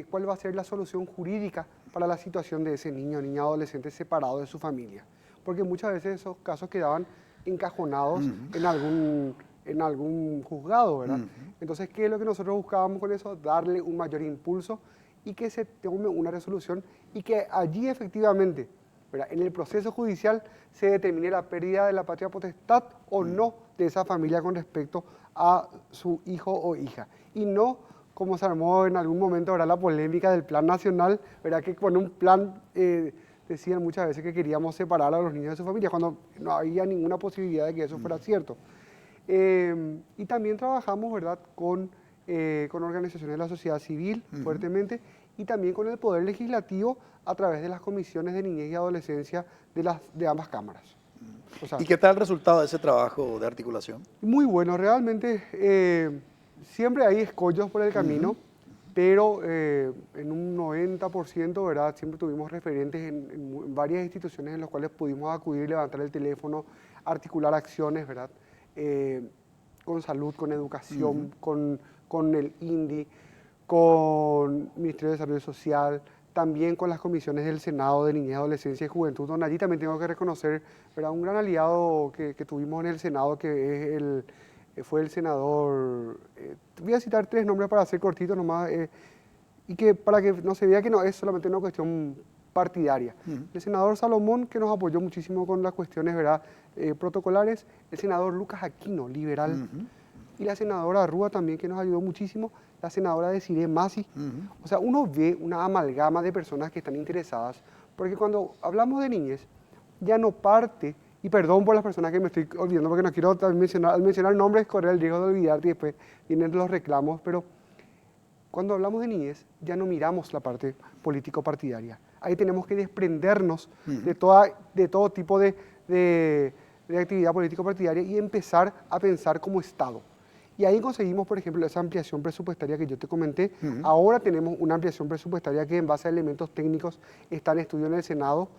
cuál va a ser la solución jurídica para la situación de ese niño o niña adolescente separado de su familia. Porque muchas veces esos casos quedaban encajonados en algún juzgado, ¿verdad? Entonces, ¿qué es lo que nosotros buscábamos con eso? Darle un mayor impulso y que se tome una resolución y que allí efectivamente, ¿verdad?, en el proceso judicial se determine la pérdida de la patria potestad o no de esa familia con respecto a su hijo o hija. Y no como se armó en algún momento, ¿verdad?, la polémica del plan nacional, ¿verdad?, que con un plan decían muchas veces que queríamos separar a los niños de su familia, cuando no había ninguna posibilidad de que eso fuera cierto. Y también trabajamos, ¿verdad?, con organizaciones de la sociedad civil fuertemente, y también con el Poder Legislativo a través de las comisiones de niñez y adolescencia de ambas cámaras. O sea, ¿y qué tal el resultado de ese trabajo de articulación? Muy bueno, realmente siempre hay escollos por el camino, pero en un 90%, ¿verdad?, siempre tuvimos referentes en varias instituciones en las cuales pudimos acudir, levantar el teléfono, articular acciones, ¿verdad?, con salud, con educación, con el INDI, con el Ministerio de Desarrollo Social, también con las comisiones del Senado de Niñez, Adolescencia y Juventud, donde allí también tengo que reconocer, ¿verdad?, un gran aliado que tuvimos en el Senado, que fue el senador, voy a citar 3 nombres para hacer cortito nomás, y que para que no se vea que no es solamente una cuestión partidaria. El senador Salomón, que nos apoyó muchísimo con las cuestiones, ¿verdad?, protocolares, el senador Lucas Aquino, liberal, y la senadora Rúa también, que nos ayudó muchísimo, la senadora Desiree Masi. O sea, uno ve una amalgama de personas que están interesadas, porque cuando hablamos de niñez, ya no parte, y perdón por las personas que me estoy olvidando, porque no quiero al mencionar nombres correr el riesgo de olvidarte y después vienen los reclamos, pero cuando hablamos de niñez, ya no miramos la parte político-partidaria. Ahí tenemos que desprendernos de todo tipo de actividad político-partidaria y empezar a pensar como Estado. Y ahí conseguimos, por ejemplo, esa ampliación presupuestaria que yo te comenté. Ahora tenemos una ampliación presupuestaria que en base a elementos técnicos está en estudio en el Senado.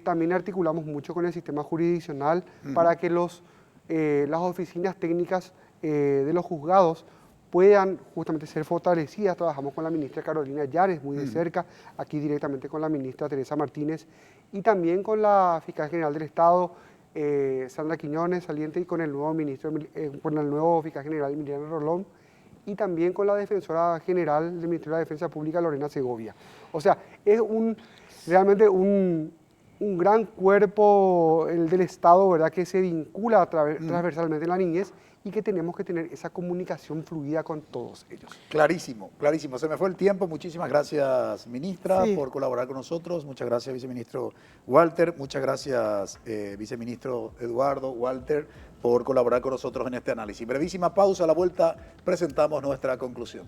También articulamos mucho con el sistema jurisdiccional para que las oficinas técnicas de los juzgados puedan justamente ser fortalecidas. Trabajamos con la ministra Carolina Llanes muy de cerca, aquí directamente con la ministra Teresa Martínez y también con la fiscal general del Estado, Sandra Quiñones saliente, y con el nuevo fiscal general Emiliano Rolón, y también con la defensora general del Ministerio de la Defensa Pública, Lorena Segovia. O sea, es realmente un gran cuerpo el del Estado, ¿verdad?, que se vincula transversalmente en la niñez y que tenemos que tener esa comunicación fluida con todos ellos. Clarísimo, clarísimo. Se me fue el tiempo. Muchísimas gracias, ministra, por colaborar con nosotros. Muchas gracias, viceministro Walter. Muchas gracias, viceministro Eduardo, Walter, por colaborar con nosotros en este análisis. Brevísima pausa. A la vuelta presentamos nuestra conclusión.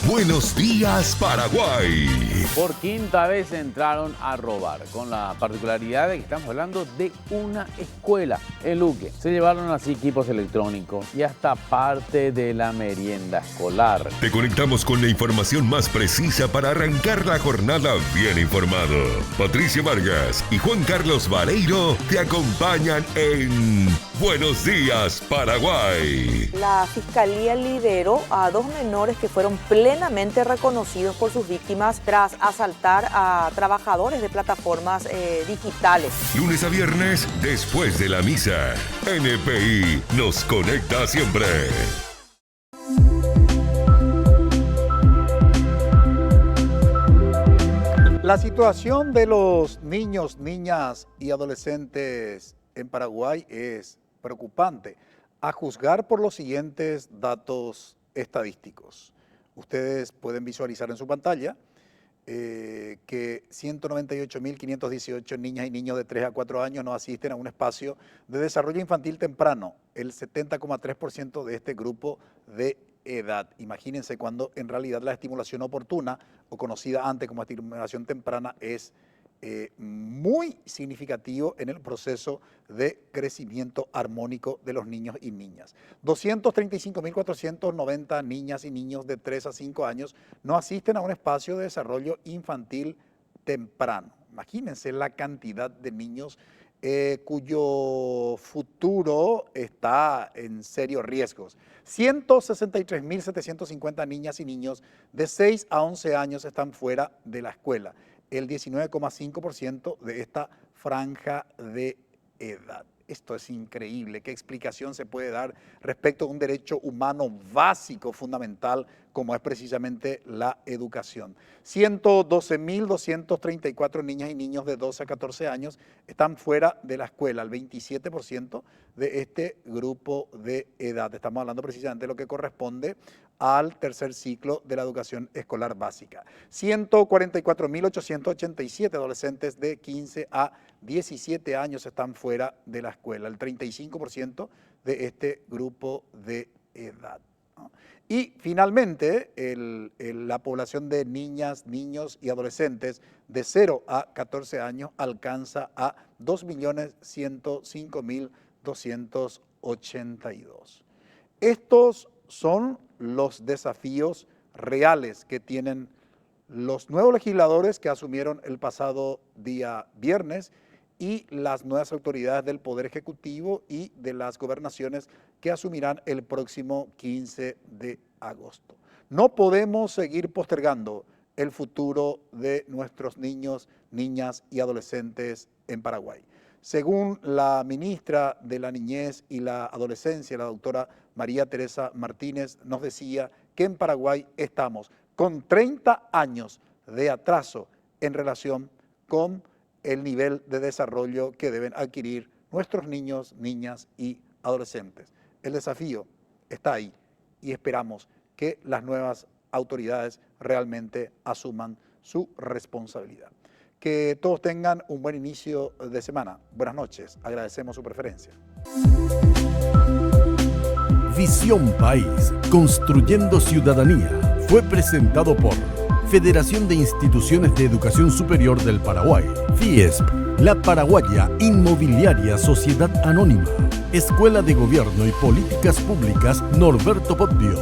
Buenos días, Paraguay. Por quinta vez entraron a robar, con la particularidad de que estamos hablando de una escuela en Luque. Se llevaron así equipos electrónicos y hasta parte de la merienda escolar. Te conectamos con la información más precisa para arrancar la jornada bien informado. Patricia Vargas y Juan Carlos Vareiro te acompañan en Buenos días, Paraguay. La Fiscalía lideró a 2 menores que fueron plenamente reconocidos por sus víctimas tras asaltar a trabajadores de plataformas digitales. Lunes a viernes, después de la misa. NPI nos conecta siempre. La situación de los niños, niñas y adolescentes en Paraguay es preocupante, a juzgar por los siguientes datos estadísticos. Ustedes pueden visualizar en su pantalla que 198.518 niñas y niños de 3 a 4 años no asisten a un espacio de desarrollo infantil temprano, el 70,3% de este grupo de edad. Imagínense cuando en realidad la estimulación oportuna, o conocida antes como estimulación temprana, es muy significativo en el proceso de crecimiento armónico de los niños y niñas. 235.490 niñas y niños de 3 a 5 años no asisten a un espacio de desarrollo infantil temprano. Imagínense la cantidad de niños cuyo futuro está en serios riesgos. 163.750 niñas y niños de 6 a 11 años están fuera de la escuela, el 19,5% de esta franja de edad. Esto es increíble. ¿Qué explicación se puede dar respecto a un derecho humano básico, fundamental, como es precisamente la educación? 112.234 niñas y niños de 12 a 14 años están fuera de la escuela, el 27% de este grupo de edad. Estamos hablando precisamente de lo que corresponde al tercer ciclo de la educación escolar básica. 144.887 adolescentes de 15 a 17 años están fuera de la escuela, el 35% de este grupo de edad, ¿no? Y finalmente, la población de niñas, niños y adolescentes de 0 a 14 años alcanza a 2.105.282. Estos son los desafíos reales que tienen los nuevos legisladores que asumieron el pasado día viernes y las nuevas autoridades del Poder Ejecutivo y de las gobernaciones que asumirán el próximo 15 de agosto. No podemos seguir postergando el futuro de nuestros niños, niñas y adolescentes en Paraguay. Según la ministra de la Niñez y la Adolescencia, la doctora María Teresa Martínez, nos decía que en Paraguay estamos con 30 años de atraso en relación con el nivel de desarrollo que deben adquirir nuestros niños, niñas y adolescentes. El desafío está ahí y esperamos que las nuevas autoridades realmente asuman su responsabilidad. Que todos tengan un buen inicio de semana. Buenas noches. Agradecemos su preferencia. Visión País, construyendo ciudadanía, fue presentado por Federación de Instituciones de Educación Superior del Paraguay, FIESP, La Paraguaya Inmobiliaria Sociedad Anónima, Escuela de Gobierno y Políticas Públicas Norberto Bobbio.